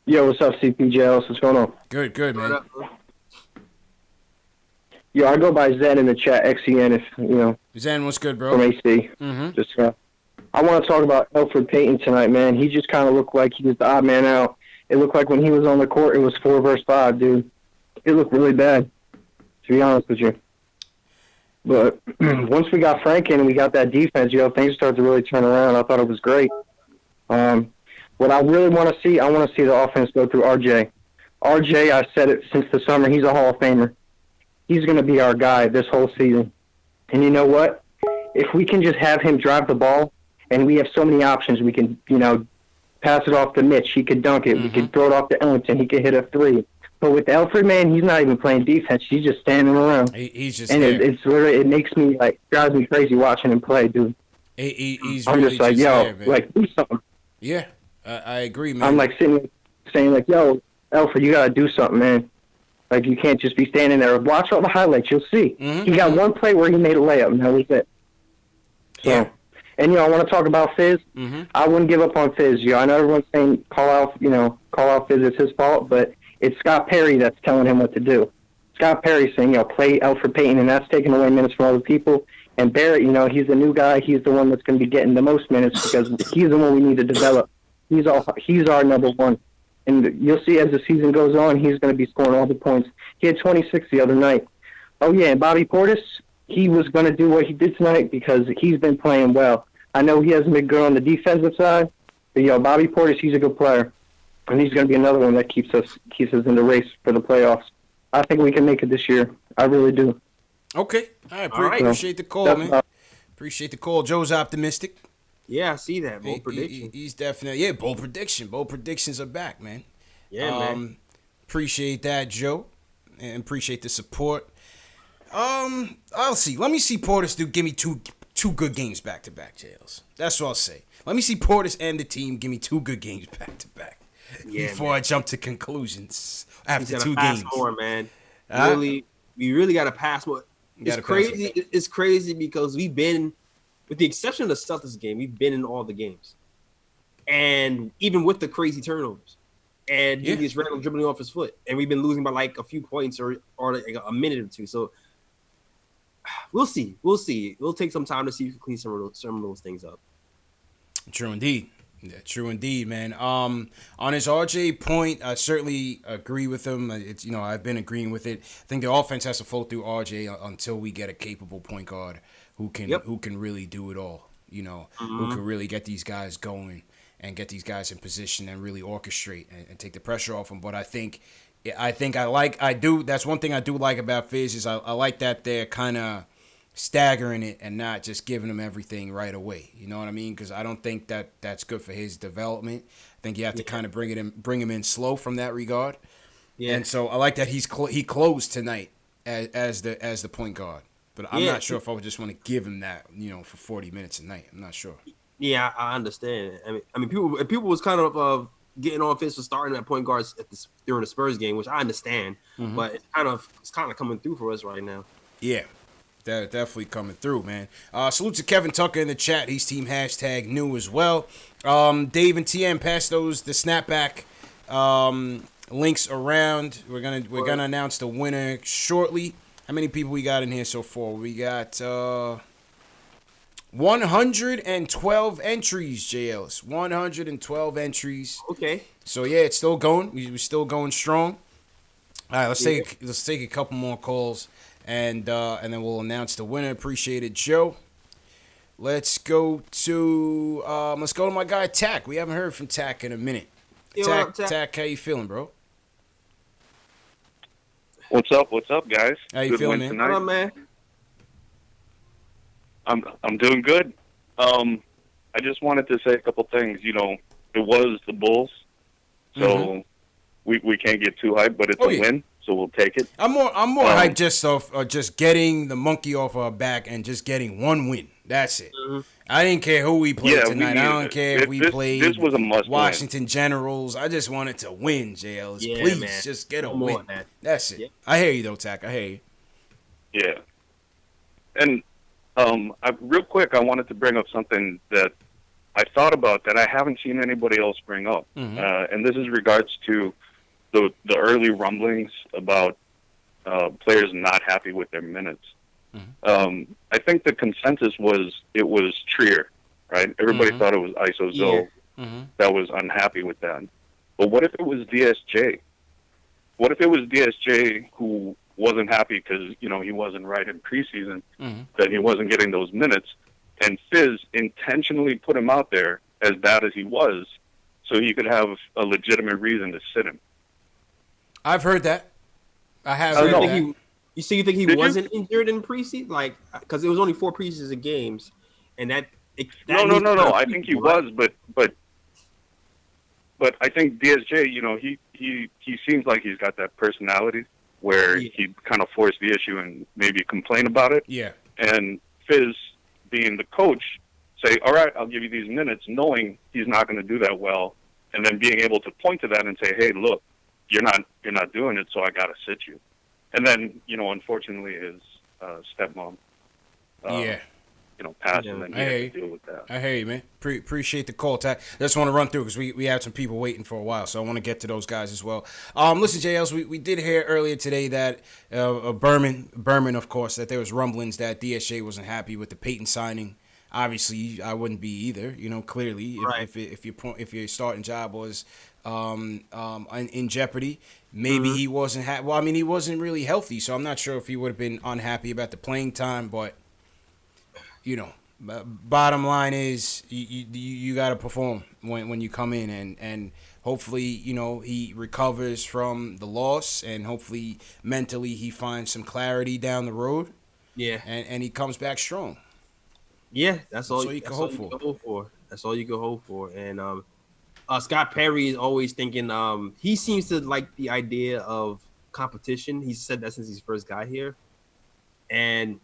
Yo, what's up, CPJLs? What's going on? Good, man. Yo, I go by Zen in the chat, XEN, if, Zen, what's good, bro? From AC. Mm-hmm. I want to talk about Elfrid Payton tonight, man. He just kind of looked like he was the odd man out. It looked like when he was on the court, it was 4 versus 5, dude. It looked really bad, to be honest with you. But once we got Frank in and we got that defense, things started to really turn around. I thought it was great. What I really want to see, I want to see the offense go through RJ. RJ, I said it since the summer, he's a Hall of Famer. He's going to be our guy this whole season. And you know what? If we can just have him drive the ball, and we have so many options, we can, pass it off to Mitch. He could dunk it. We could throw it off to Ellington. He could hit a 3. But with Elfrid, man, he's not even playing defense. He's just standing around. He's just and there. It's literally, it makes me, drives me crazy watching him play, dude. He's I'm really just like, there, man. do something. Yeah, I agree, man. I'm sitting saying, yo, Elfrid, you got to do something, man. You can't just be standing there. Watch all the highlights. You'll see. He got one play where he made a layup, and that was it. So, yeah. And, I want to talk about Fizz. I wouldn't give up on Fizz. I know everyone's saying call out Fizz, it's his fault, but it's Scott Perry that's telling him what to do. Scott Perry saying, play Elfrid Payton, and that's taking away minutes from other people. And Barrett, he's the new guy. He's the one that's going to be getting the most minutes because he's the one we need to develop. He's our number one. And you'll see as the season goes on, he's going to be scoring all the points. He had 26 the other night. Oh, yeah, and Bobby Portis, he was going to do what he did tonight because he's been playing well. I know he hasn't been good on the defensive side, but, Bobby Portis, he's a good player. And he's going to be another one that keeps us in the race for the playoffs. I think we can make it this year. I really do. Okay. All right. Appreciate the call, man. Appreciate the call. Joe's optimistic. Yeah, I see that. Bold prediction. He's definitely, bold prediction. Bold predictions are back, man. Yeah, man. Appreciate that, Joe. And appreciate the support. I'll see. Let me see Portis give me two good games back-to-back, JLs. That's what I'll say. Let me see Portis and the team give me 2 good games back-to-back. Yeah, before I jump to conclusions after 2 games. More, man. We really got to pass more. It's crazy. It's crazy because we've been, with the exception of the Celtics game, we've been in all the games, and even with the crazy turnovers, and Julius Randle dribbling off his foot, and we've been losing by a few points or a minute or two. So we'll see. We'll take some time to see if we can clean some of those things up. True indeed. Yeah, true indeed, man. On his RJ point, I certainly agree with him. It's I've been agreeing with it. I think the offense has to flow through RJ until we get a capable point guard who can really do it all. Who can really get these guys going and get these guys in position and really orchestrate and take the pressure off them. But I think that's one thing I do like about Fizz is I like that they're kind of staggering it and not just giving him everything right away. You know what I mean? Because I don't think that's good for his development. I think you have to kind of bring him in slow from that regard. Yeah. And so I like that he closed tonight as the point guard. But I'm not sure if I would just want to give him that for 40 minutes a night. I'm not sure. Yeah, I understand. I mean, people was kind of getting on Fizz for starting at point guards during the Spurs game, which I understand. But it's kind of coming through for us right now. Yeah. That definitely coming through, man. Salute to Kevin Tucker in the chat. He's team #new as well. Dave and TM pass the snapback links around. We're gonna announce the winner shortly. How many people we got in here so far? We got 112 entries, JLs. 112 entries. Okay. So yeah, it's still going. We're still going strong. All right, let's take a couple more calls. And then we'll announce the winner. Appreciate it, Joe. Let's go to my guy Tack. We haven't heard from Tack in a minute. Tack, how you feeling, bro? What's up, guys? How you feeling, man? Tonight. Hello, man. I'm doing good. I just wanted to say a couple things. it was the Bulls, so we can't get too hyped, but it's a win, so we'll take it. I'm more hyped just off just getting the monkey off our back and just getting one win. That's it. I didn't care who we played tonight. I don't care if we played this was a must Washington Generals. I just wanted to win, JLs. Please, man. just get a Come win. on, man. That's it. Yeah. I hear you, though, Tack. I hear you. Yeah. And real quick, I wanted to bring up something that I thought about that I haven't seen anybody else bring up. And this is regards to the early rumblings about players not happy with their minutes. I think the consensus was it was Trier, right? Everybody thought it was ISO Zoe that was unhappy with that. But what if it was DSJ? What if it was DSJ who wasn't happy because, you know, he wasn't right in preseason, that he wasn't getting those minutes, and Fizz intentionally put him out there as bad as he was so he could have a legitimate reason to sit him? I've heard that. I have heard that. You think he wasn't injured in preseason? Like, because it was only 4 preseason games, and that no. I think he was, but I think DSJ, you know, he seems like he's got that personality where he'd kind of force the issue and maybe complain about it. Yeah. And Fizz, being the coach, say, all right, I'll give you these minutes, knowing he's not going to do that well, and then being able to point to that and say, hey, look, you're not doing it, so I got to sit you. And then, you know, unfortunately, his stepmom, you know, passed, and then he had to deal with that. I hear you, man. Appreciate the call, Tack. I just want to run through because we had some people waiting for a while, so I want to get to those guys as well. Listen, JLs, we did hear earlier today that Berman, of course, that there was rumblings that DSJ wasn't happy with the Peyton signing. Obviously, I wouldn't be either. You know, clearly, if your starting job was in jeopardy, maybe he wasn't happy. Well, I mean, he wasn't really healthy, so I'm not sure if he would have been unhappy about the playing time. But you know, bottom line is you got to perform when you come in, and hopefully, you know, he recovers from the loss, and hopefully mentally he finds some clarity down the road. Yeah, and he comes back strong. Yeah, that's all you can hope for. That's all you can hope for. And Scott Perry is always thinking. He seems to like the idea of competition. He's said that since he first got here. And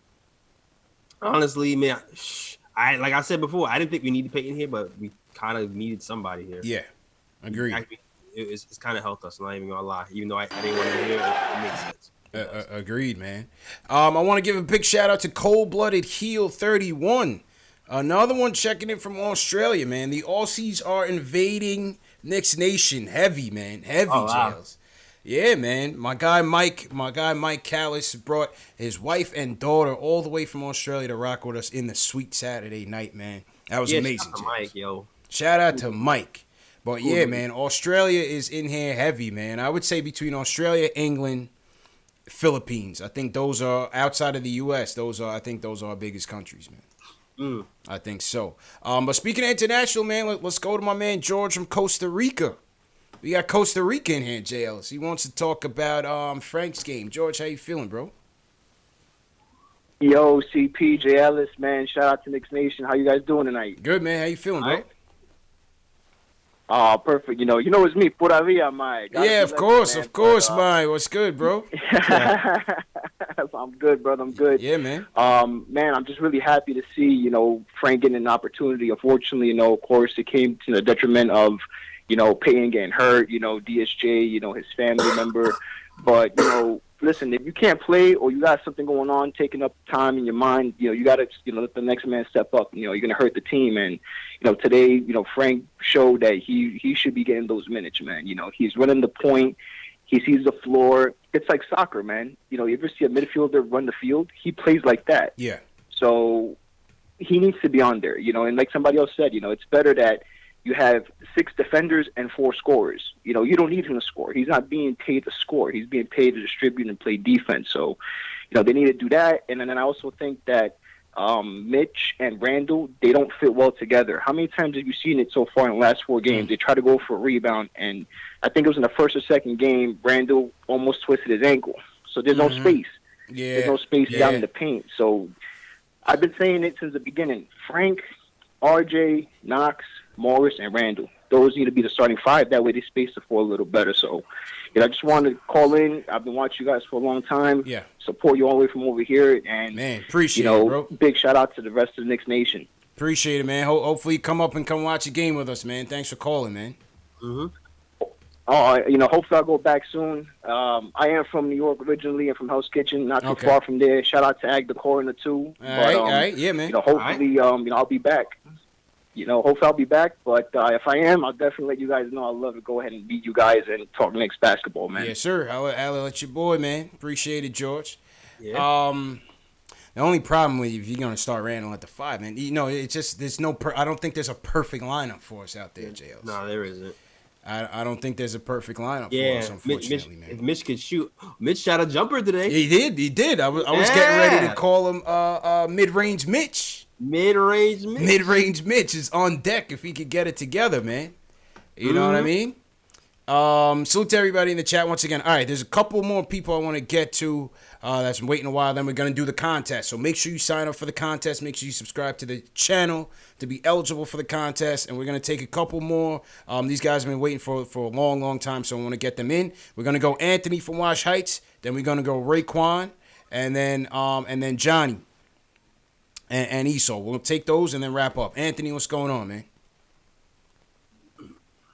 honestly, man, like I said before, I didn't think we needed Peyton here, but we kind of needed somebody here. Yeah, agreed. It's kind of helped us. I'm not even gonna lie. Even though I didn't want to hear it, it makes sense. Agreed, man. I want to give a big shout out to Cold Blooded Heel 31. Another one checking in from Australia, man. The Aussies are invading Knicks Nation. Heavy, man. Heavy, Jails. Yeah, man. My guy Mike Callis brought his wife and daughter all the way from Australia to rock with us in the sweet Saturday night, man. That was amazing. Shout out to Mike, yo. Shout out to Mike. But yeah, man, Australia is in here heavy, man. I would say between Australia, England, Philippines. I think those are outside of the U.S. Those are our biggest countries, man. I think so. But speaking of international, man, let's go to my man George from Costa Rica. We got Costa Rica in here, JLS. He wants to talk about Frank's game. George, how you feeling, bro? Yo, CP, JLS, man. Shout out to Knicks Nation. How you guys doing tonight? Good, man. How you feeling, bro? Oh, perfect. You know it's me, Pura Vida, Mike. Yeah, of course, Mike. What's good, bro? I'm good, brother. I'm good. Yeah, man. Man, I'm just really happy to see, you know, Frank getting an opportunity. Unfortunately, you know, of course, it came to the detriment of, you know, Peyton getting hurt, you know, DSJ, you know, his family member. But, you know, listen, if you can't play or you got something going on, taking up time in your mind, you know, you got to, you know, let the next man step up. You know, you're going to hurt the team. And, you know, today, you know, Frank showed that he should be getting those minutes, man. You know, he's running the point. He sees the floor. It's like soccer, man. You know, you ever see a midfielder run the field? He plays like that. Yeah. So he needs to be on there, you know. And like somebody else said, you know, it's better that you have 6 defenders and 4 scorers. You know, you don't need him to score. He's not being paid to score. He's being paid to distribute and play defense. So, you know, they need to do that. And then I also think that Mitch and Randall, they don't fit well together. How many times have you seen it so far in the last 4 games? They try to go for a rebound, and I think it was in the first or second game, Randall almost twisted his ankle. So there's no space. Yeah. There's no space down in the paint. So I've been saying it since the beginning. Frank, RJ, Knox, Morris, and Randall. those need to be the starting five. That way they space the floor a little better. So, I just wanted to call in. I've been watching you guys for a long time. Yeah. Support you all the way from over here. And, man, appreciate it, bro. Big shout out to the rest of the Knicks Nation. Appreciate it, man. Hopefully you come up and come watch a game with us, man. Thanks for calling, man. Mm-hmm. Hopefully I'll go back soon. I am from New York originally and from Hell's Kitchen, not too far from there. Shout out to Ag Decor and the two. All right, yeah, man. Hopefully, I'll be back. Hopefully I'll be back. But if I am, I'll definitely let you guys know. I'd love to go ahead and beat you guys and talk Knicks basketball, man. Yes, sir. I'll let your boy, man. Appreciate it, George. Yeah. The only problem with you, if you're gonna start Randall at the 5, man, it's just there's no. I don't think there's a perfect lineup for us out there, JLs. No, there isn't. I don't think there's a perfect lineup for us, unfortunately, man. If Mitch could shoot, Mitch shot a jumper today. He did. I was getting ready to call him mid-range Mitch. Mid-range Mitch is on deck if he could get it together, man. You know what I mean? Salute to everybody in the chat once again. All right, there's a couple more people I want to get to that's been waiting a while. Then we're going to do the contest. So make sure you sign up for the contest. Make sure you subscribe to the channel to be eligible for the contest. And we're going to take a couple more. These guys have been waiting for a long, long time, so I want to get them in. We're going to go Anthony from Wash Heights. Then we're going to go Raekwon. And then Johnny and Esau. We'll take those and then wrap up. Anthony, what's going on, man?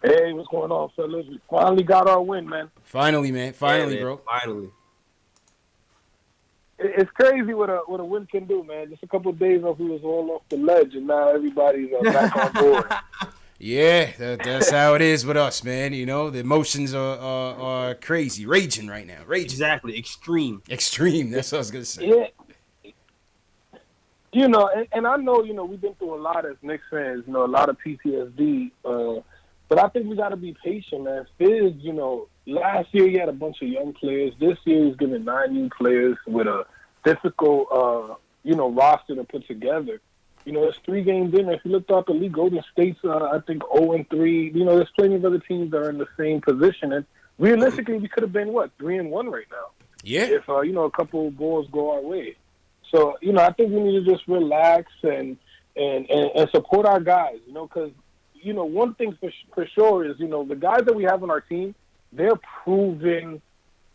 Hey, what's going on, fellas? We finally got our win, man. Finally, man. Finally, bro. Finally. It's crazy what a win can do, man. Just a couple of days off, we was all off the ledge, and now everybody's back on board. Yeah, that's how it is with us, man. The emotions are crazy, raging right now. Raging. Exactly. Extreme. That's what I was going to say. Yeah. And I know, we've been through a lot as Knicks fans, a lot of PTSD, but I think we got to be patient, man. Fizz, last year he had a bunch of young players. This year he's given 9 new players with a difficult, roster to put together. It's 3 games in. If you looked out the league, Golden State's, I think, 0-3. There's plenty of other teams that are in the same position. And realistically, we could have been, 3-1 right now? Yeah. If, a couple of balls go our way. So, I think we need to just relax and support our guys, because one thing for sure is, the guys that we have on our team, they're proven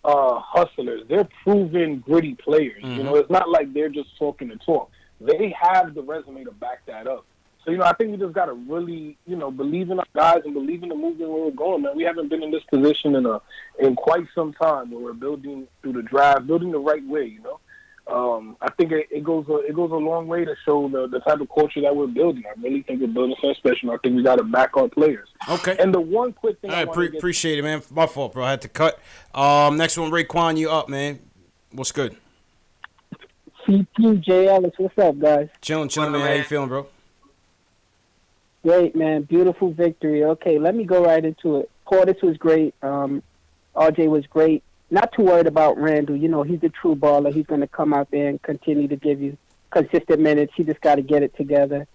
hustlers. They're proven gritty players. Mm-hmm. It's not like they're just talking the talk. They have the resume to back that up. So, I think we just got to really, believe in our guys and believe in the movement where we're going, man. We haven't been in this position in quite some time where we're building through the draft, building the right way, I think it goes a long way to show the type of culture that we're building. I really think we're building something special. I think we got to back our players. Okay. And the one quick thing I appreciate it, man. My fault, bro. I had to cut. Next one, Raekwon, you up, man? What's good? CP, Alex, what's up, guys? Chilling, man. How you feeling, bro? Great, man. Beautiful victory. Okay, let me go right into it. Portis was great. RJ was great. Not too worried about Randall. He's a true baller. He's going to come out there and continue to give you consistent minutes. He just got to get it together.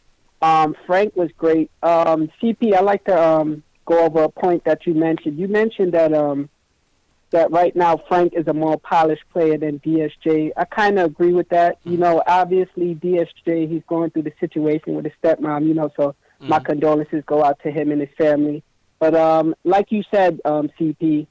Frank was great. CP, I'd like to go over a point that you mentioned. You mentioned that that right now Frank is a more polished player than DSJ. I kind of agree with that. Obviously DSJ, he's going through the situation with his stepmom, so my condolences go out to him and his family. But like you said, CP,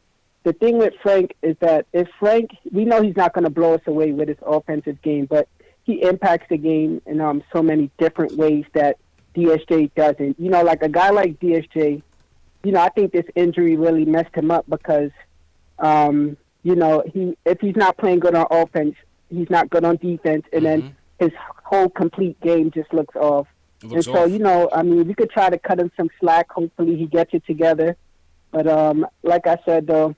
the thing with Frank is that if Frank, we know he's not going to blow us away with his offensive game, but he impacts the game in so many different ways that DSJ doesn't. Like a guy like DSJ, I think this injury really messed him up because, if he's not playing good on offense, he's not good on defense, and then his whole complete game just looks off. So, we could try to cut him some slack. Hopefully he gets it together. But like I said, though,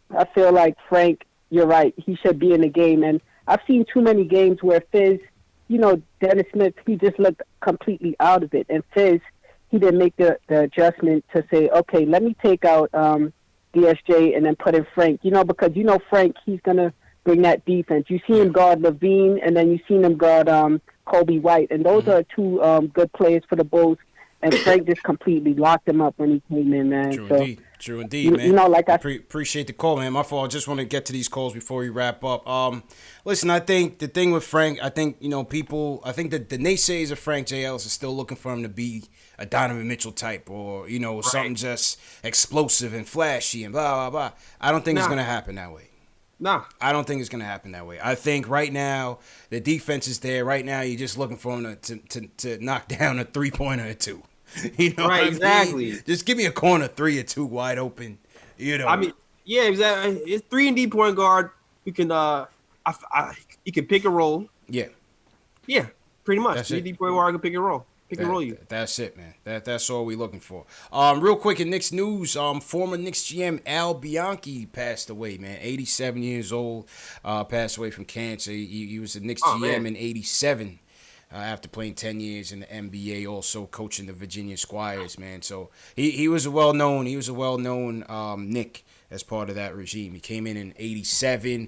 I feel like Frank, you're right. He should be in the game. And I've seen too many games where Fizz, Dennis Smith, he just looked completely out of it. And Fizz, he didn't make the adjustment to say, okay, let me take out DSJ and then put in Frank. Because Frank, he's going to bring that defense. You see him guard Levine, and then you seen him guard Kobe White. And those are two good players for the Bulls. And Frank just completely locked him up when he came in, man. True indeed, man. Like appreciate the call, man. My fault. I just want to get to these calls before we wrap up. Listen, I think the thing with Frank, I think people, I think that the naysayers of Frank J. Ellis are still looking for him to be a Donovan Mitchell type, or something just explosive and flashy and blah blah blah. I don't think it's gonna happen that way. Nah. I don't think it's gonna happen that way. I think right now the defense is there. Right now you're just looking for him to knock down a 3-pointer or two. Right, exactly. Just give me a corner 3 or 2 wide open. I mean, yeah, exactly. It's 3 and D point guard. You can you can pick and roll. Yeah. Yeah, pretty much. That's 3 it. D point guard can pick and roll. Pick and roll you. That's it, man. That's all we're looking for. Real quick in Knicks news, former Knicks GM Al Bianchi passed away, man. 87 years old. Passed away from cancer. He was the Knicks GM in 87. After playing 10 years in the NBA, also coaching the Virginia Squires, man. So he was a well-known Knick as part of that regime. He came in 87,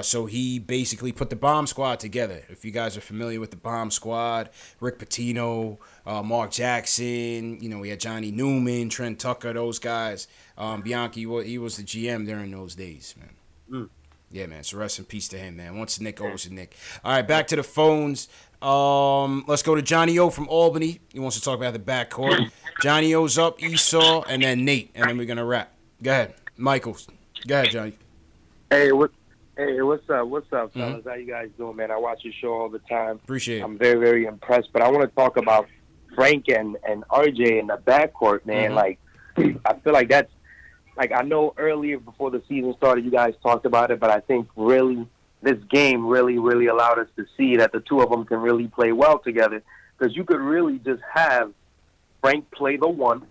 so he basically put the bomb squad together. If you guys are familiar with the bomb squad, Rick Pitino, Mark Jackson, we had Johnny Newman, Trent Tucker, those guys. Bianchi, he was the GM during those days, man. Yeah, man. So rest in peace to him, man. Once a Knick, always a Knick. All right, back to the phones. Let's go to Johnny O from Albany. He wants to talk about the backcourt. Johnny O's up, Esau, and then Nate, and then we're gonna wrap. Go ahead, Michael. Go ahead, Johnny. Hey, what's up? What's up, fellas? How you guys doing, man? I watch your show all the time. Appreciate it. I'm very, very impressed. But I want to talk about Frank and RJ in the backcourt, man. Like, I feel like that's like, I know earlier before the season started, you guys talked about it, but I think really this game really, really allowed us to see that the two of them can really play well together, because you could really just have Frank play the one,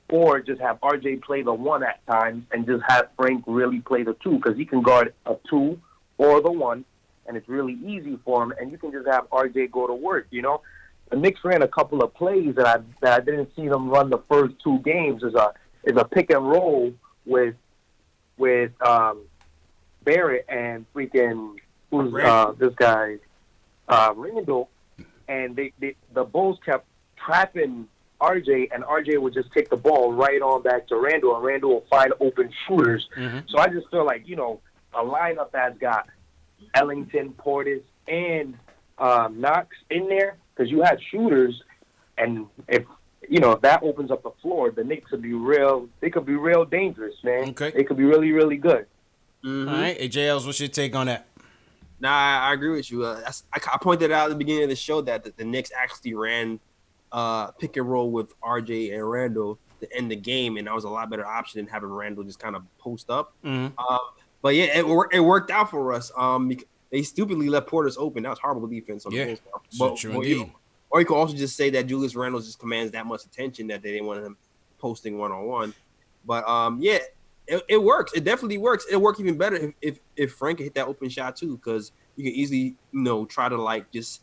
or just have RJ play the one at times and just have Frank really play the two, because he can guard a two or the one, and it's really easy for him, and you can just have RJ go to work, The Knicks ran a couple of plays that I didn't see them run the first 2 games is a pick and roll with Barrett and freaking who's this guy Randall, and the Bulls kept trapping RJ, and RJ would just take the ball right on back to Randall, and Randall will find open shooters. So I just feel like a lineup that's got Ellington, Portis, and Knox in there, because you had shooters, and if that opens up the floor, the Knicks could be real. They could be real dangerous, man. Okay. They could be really, really good. All right. Hey, JLs, what's your take on that? Nah, I agree with you. I pointed out at the beginning of the show that the Knicks actually ran pick and roll with RJ and Randall to end the game, and that was a lot better option than having Randall just kind of post up. But yeah, it worked out for us. They stupidly left Portis open. That was horrible defense on the Bulls. So true indeed. Or you could also just say that Julius Randle just commands that much attention that they didn't want him posting one-on-one. But, yeah, it works. It definitely works. It'll work even better if Frank can hit that open shot, too, because you can easily, try to, just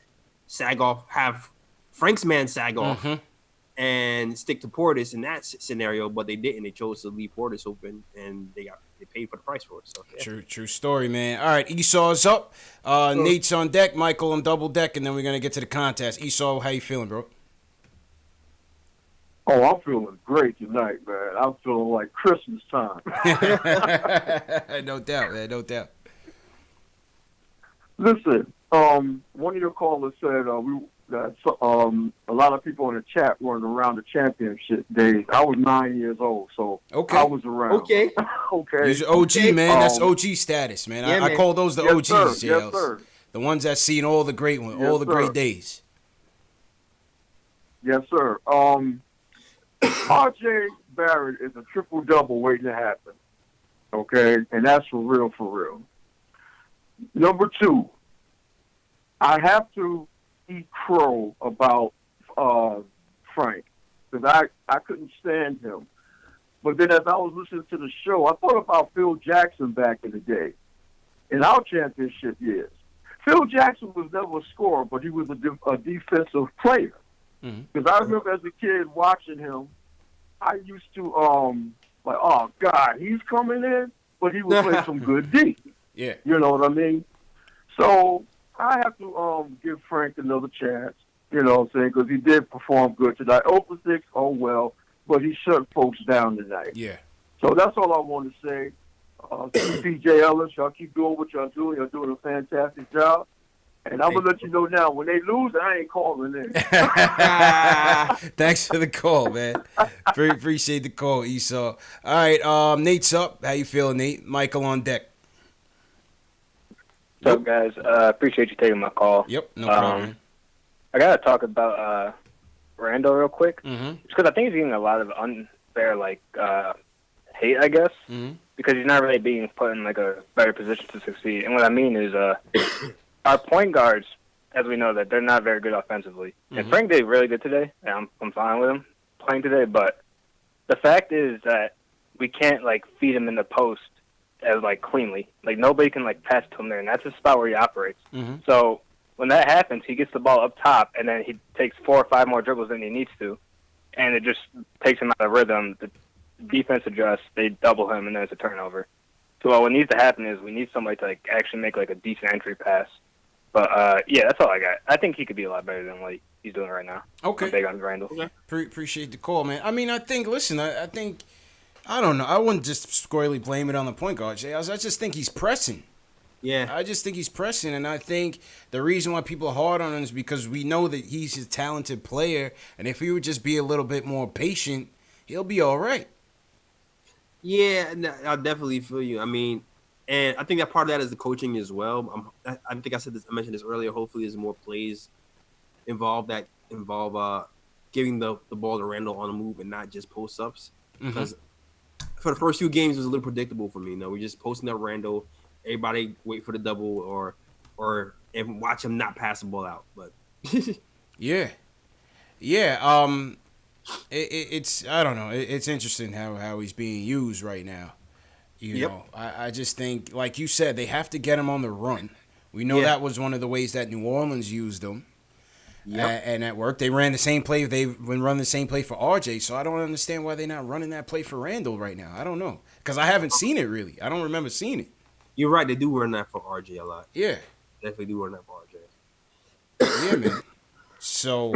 sag off, have Frank's man sag off and stick to Portis in that scenario, but they didn't. They chose to leave Portis open, and they paid for the price for it. So, yeah. True story, man. All right, Esau's up. Nate's on deck. Michael on double deck, and then we're going to get to the contest. Esau, how you feeling, bro? Oh, I'm feeling great tonight, man. I'm feeling like Christmas time. No doubt, man. No doubt. Listen, one of your callers said that a lot of people in the chat weren't around the championship days. I was 9 years old, so I was around. Okay. You're OG, man. That's OG status, man. Yeah, I call those the OGs, JLs. Yes, sir. The ones that seen all the great ones, all the great days. Yes, sir. RJ Barrett is a triple-double waiting to happen, okay? And that's for real, for real. Number 2, I have to eat crow about Frank, because I couldn't stand him. But then as I was listening to the show, I thought about Phil Jackson back in the day, in our championship years. Phil Jackson was never a scorer, but he was a defensive player. Because I remember as a kid watching him, I used to, like, oh, God, he's coming in, but he would play some good D. Yeah. You know what I mean? So I have to give Frank another chance, you know what I'm saying, because he did perform good tonight. 0 for 6, oh well, but he shut folks down tonight. Yeah. So that's all I want to say. PJ Ellis, y'all keep doing what y'all doing. You're doing a fantastic job. And I'm gonna let you know now. When they lose, I ain't calling in. Thanks for the call, man. Appreciate the call, Esau. All right, Nate's up. How you feeling, Nate? Michael on deck. What's up, guys? Appreciate you taking my call. Yep, no problem. Man. I gotta talk about Randall real quick, Mm-hmm. just because I think he's getting a lot of unfair hate, I guess, because he's not really being put in like a better position to succeed. And what I mean is, our point guards, as we know, that they're not very good offensively. And Frank did really good today, and I'm fine with him playing today. But the fact is that we can't feed him in the post as cleanly. Nobody can pass to him there, and that's the spot where he operates. So when that happens, he gets the ball up top, and then he takes 4 or 5 more dribbles than he needs to, and it just takes him out of rhythm. The defense adjusts, they double him, and then it's a turnover. So what needs to happen is we need somebody to actually make a decent entry pass. But yeah, that's all I got. I think he could be a lot better than what he's doing right now. Okay. I'm big on Randall. Okay. Appreciate the call, man. I mean, I think. Listen, I think. I don't know. I wouldn't just squarely blame it on the point guard, Jay. I just think he's pressing. Yeah. I just think he's pressing, and I think the reason why people are hard on him is because we know that he's a talented player, and if he would just be a little bit more patient, he'll be all right. Yeah, I definitely feel you. I mean, and I think that part of that is the coaching as well. I think I mentioned this earlier. Hopefully, there's more plays involve giving the ball to Randall on the move and not just post ups. Because for the first few games, it was a little predictable for me. We're just posting up Randall. Everybody wait for the double or and watch him not pass the ball out. But yeah. It's I don't know. It's interesting how he's being used right now. You know, I just think, like you said, they have to get him on the run. We know that was one of the ways that New Orleans used him. And at work, they ran the same play. They've been running the same play for RJ. So I don't understand why they're not running that play for Randall right now. I don't know, because I haven't seen it really. I don't remember seeing it. You're right. They do run that for RJ a lot. Yeah, definitely do run that for RJ. Yeah, man. So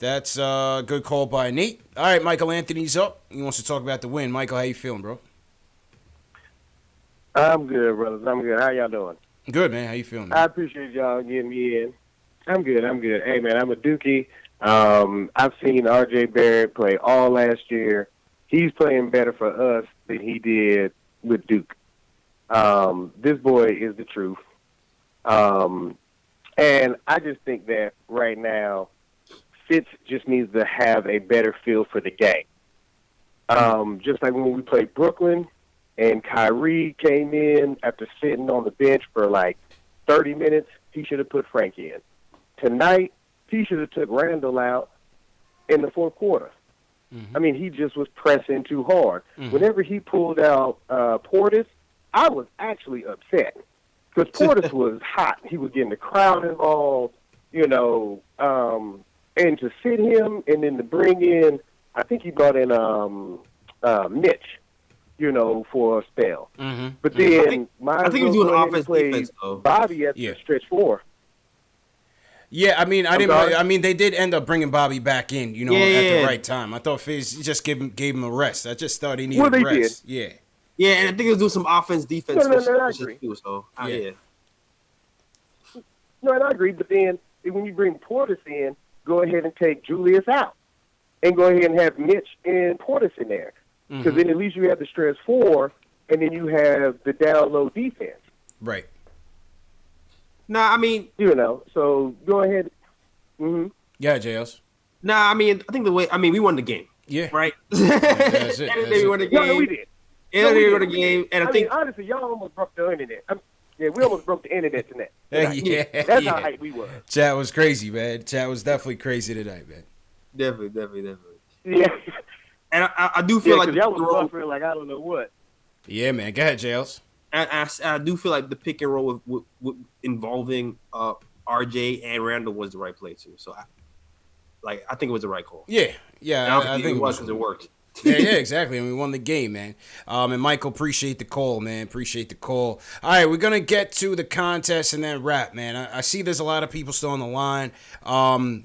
that's a good call by Nate. All right, Michael Anthony's up. He wants to talk about the win. Michael, how you feeling, bro? I'm good, brothers. I'm good. How y'all doing? Good, man. How you feeling, man? I appreciate y'all getting me in. I'm good. Hey, man, I'm a Dookie. I've seen R.J. Barrett play all last year. He's playing better for us than he did with Duke. This boy is the truth. And I just think that right now, Fitz just needs to have a better feel for the game. Just like when we played Brooklyn and Kyrie came in after sitting on the bench for 30 minutes, he should have put Frank in. Tonight, he should have took Randall out in the fourth quarter. I mean, he just was pressing too hard. Whenever he pulled out Portis, I was actually upset because Portis was hot. He was getting the crowd involved, and to sit him and then to bring in, I think he brought in Mitch, for a spell. But then I think he was doing offense defense, though. Bobby at the stretch 4. Yeah, I mean, they did end up bringing Bobby back in, at the right time. I thought Fizz just gave him a rest. I just thought he needed a rest. Did. Yeah, and I think he was doing some offense defense. No, I agree. So, No, and I agree. But then when you bring Portis in, go ahead and take Julius out, and go ahead and have Mitch and Portis in there, because then at least you have the stretch 4, and then you have the down low defense. Right. Nah, I mean, so go ahead. Yeah, JLs. Nah, I mean, I think we won the game. Yeah. Right? That's it. We won the game. No, we did. We won the game. And I think, honestly, y'all almost broke the internet. We almost broke the internet tonight. That's how hype we were. Chat was crazy, man. Chat was definitely crazy tonight, man. Definitely. Yeah. And I do feel like y'all was buffering like I don't know what. Yeah, man. Go ahead, JLs. I do feel like the pick and roll with involving RJ and Randall was the right play too. So I think it was the right call. Yeah, I think it was because it worked. yeah, exactly. And we won the game, man. And Michael, appreciate the call, man. Appreciate the call. All right, we're going to get to the contest and then wrap, man. I see there's a lot of people still on the line.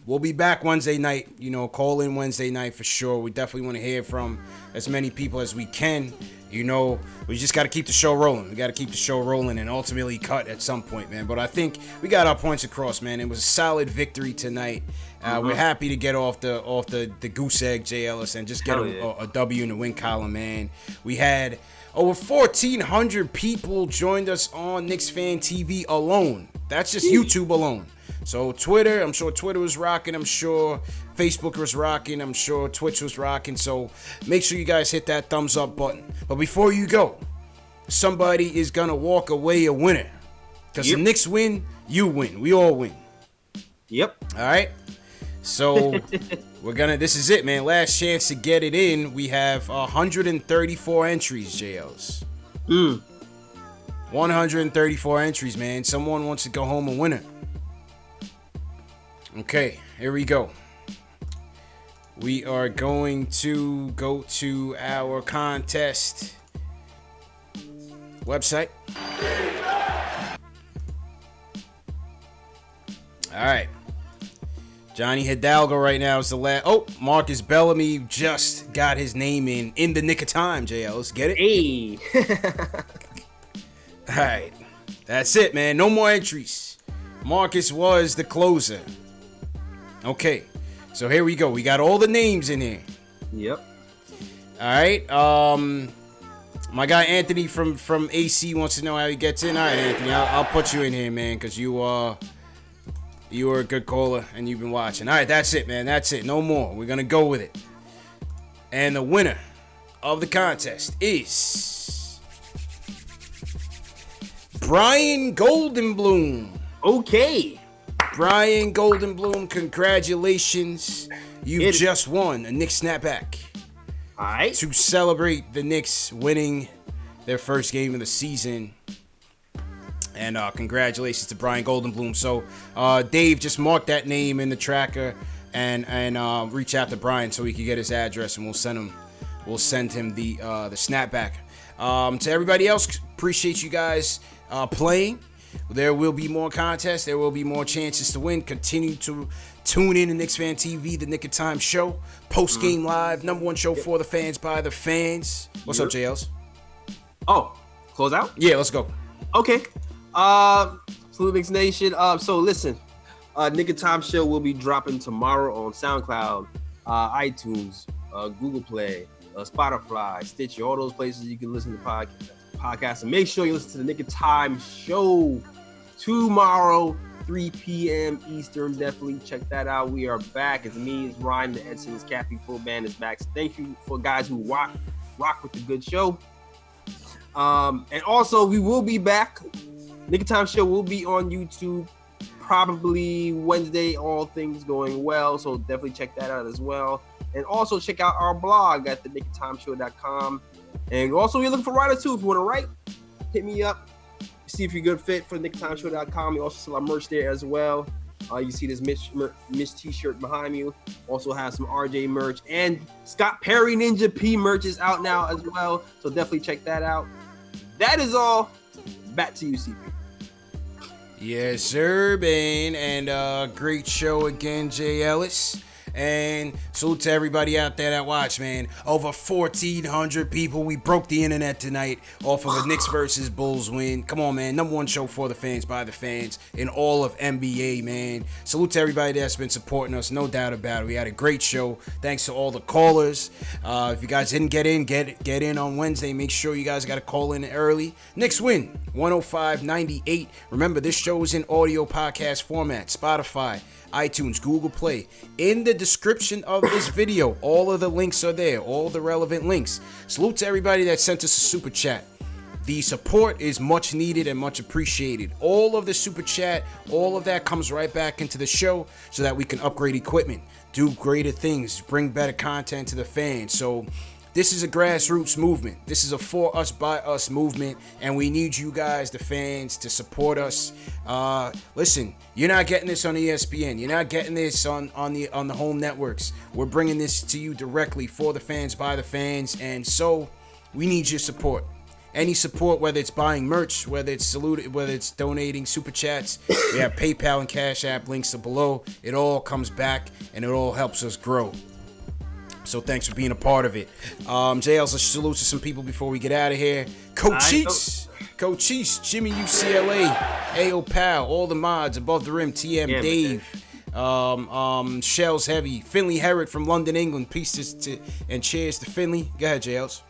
We'll be back Wednesday night. Call in Wednesday night for sure. We definitely want to hear from as many people as we can. You know, we just got to keep the show rolling. We got to keep the show rolling and ultimately cut at some point, man. But I think we got our points across, man. It was a solid victory tonight. We're happy to get off the goose egg, Jay Ellis, and just get a W in the win column, man. We had over 1,400 people joined us on Knicks Fan TV alone. That's just YouTube alone. So Twitter, I'm sure Twitter was rocking. I'm sure Facebook was rocking. I'm sure Twitch was rocking. So make sure you guys hit that thumbs up button. But before you go, somebody is going to walk away a winner. Because the Knicks win, you win. We all win. Yep. All right. So this is it, man. Last chance to get it in. We have 134 entries, JLs. 134 entries, man. Someone wants to go home a winner. Okay, here we go. We are going to go to our contest website. All right. Johnny Hidalgo right now is the last. Oh, Marcus Bellamy just got his name in the nick of time, JL. Let's get it. Hey. All right. That's it, man. No more entries. Marcus was the closer. Okay. So here we go. We got all the names in here. Yep. All right. My guy Anthony from AC wants to know how he gets in. All right, Anthony. I'll put you in here, man, because you are a good caller and you've been watching. All right, that's it, man. That's it. No more. We're going to go with it. And the winner of the contest is Brian Goldenbloom. Okay. Brian Goldenbloom, congratulations. You've just won a Knicks snapback. All right. To celebrate the Knicks winning their first game of the season. And congratulations to Brian Goldenbloom. So, Dave, just mark that name in the tracker and reach out to Brian so he can get his address, and we'll send him the snapback. To everybody else, appreciate you guys playing. There will be more contests. There will be more chances to win. Continue to tune in to Knicks Fan TV, the Nick of Time show, post game live, number one show for the fans by the fans. What's up, JLs? Oh, close out? Yeah, let's go. Okay. Salute Knicks Nation. So listen, Nick of Time show will be dropping tomorrow on Soundcloud, iTunes, Google Play, Spotify, Stitcher, all those places you can listen to podcasts. And make sure you listen to the Nick of Time show tomorrow, 3 p.m. Eastern. Definitely check that out. We are back. It's me, it's Ryan, the Edson, it's Cappy, full band is back. So thank you for guys who rock with the good show. And also we will be back. Nick of Time show will be on YouTube probably Wednesday, all things going well. So definitely check that out as well. And also check out our blog at thenickoftimeshow.com. And also you're looking for writers too. If you want to write, hit me up. See if you're a good fit for thenickoftimeshow.com. We also sell our merch there as well. You see this Mitch t-shirt behind you. Also have some RJ merch. And Scott Perry Ninja P merch is out now as well. So definitely check that out. That is all. Back to you, CP. Yes, sir, man. And great show again, Jay Ellis. And salute to everybody out there that watch, man. Over 1,400 people. We broke the internet tonight off of a Knicks versus Bulls win. Come on, man. Number one show for the fans, by the fans, in all of NBA, man. Salute to everybody that's been supporting us. No doubt about it. We had a great show. Thanks to all the callers. If you guys didn't get in, get in on Wednesday. Make sure you guys got to call in early. Knicks win 105-98. Remember, this show is in audio podcast format. Spotify, iTunes, Google Play. In the description of this video, all of the links are there, all the relevant links. Salute to everybody that sent us a super chat. The support is much needed and much appreciated. All of the super chat, all of that comes right back into the show so that we can upgrade equipment, do greater things, bring better content to the fans. So this is a grassroots movement. This is a for us, by us movement, and we need you guys, the fans, to support us. Listen, you're not getting this on ESPN. You're not getting this on the home networks. We're bringing this to you directly for the fans, by the fans, and so we need your support. Any support, whether it's buying merch, whether it's donating super chats, we have PayPal and Cash App links are below. It all comes back and it all helps us grow. So thanks for being a part of it. JL's a salute to some people before we get out of here. Coach Cheats, Jimmy UCLA, AO Pal, all the mods, Above the Rim, TM, Dave, Shells Heavy, Finley Herod from London, England. Peace and cheers to Finley. Go ahead, JL's.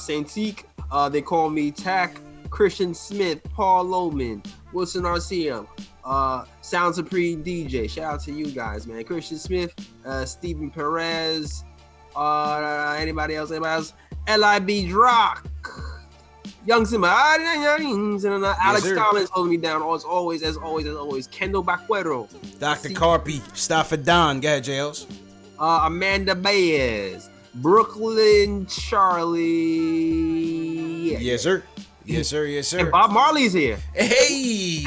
Saint-Tique, they call me Tack, Christian Smith, Paul Loman, Wilson RCM, Sound Supreme DJ. Shout out to you guys, man. Christian Smith, Stephen Perez, anybody else? LIB Drock, Young Simba, Alex Collins holding me down as always. Kendall Baquero, Dr. Carpy, Staffadan. Go ahead, JL's. Amanda Baez, Brooklyn Charlie. Yes, sir. And Bob Marley's here. Hey,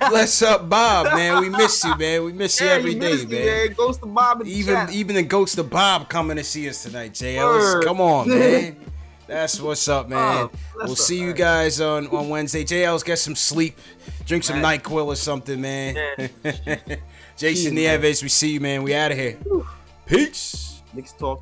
bless up, Bob, man. We miss you, man. We miss you every day, man. Ghost of Bob, even the Ghost of Bob coming to see us tonight, JL. Come on, man. That's what's up, man. We'll see you guys on Wednesday. JL's get some sleep, drink some NyQuil or something, man. Jason Nieves, we see you, man. We out of here. Peace. Knicks talk.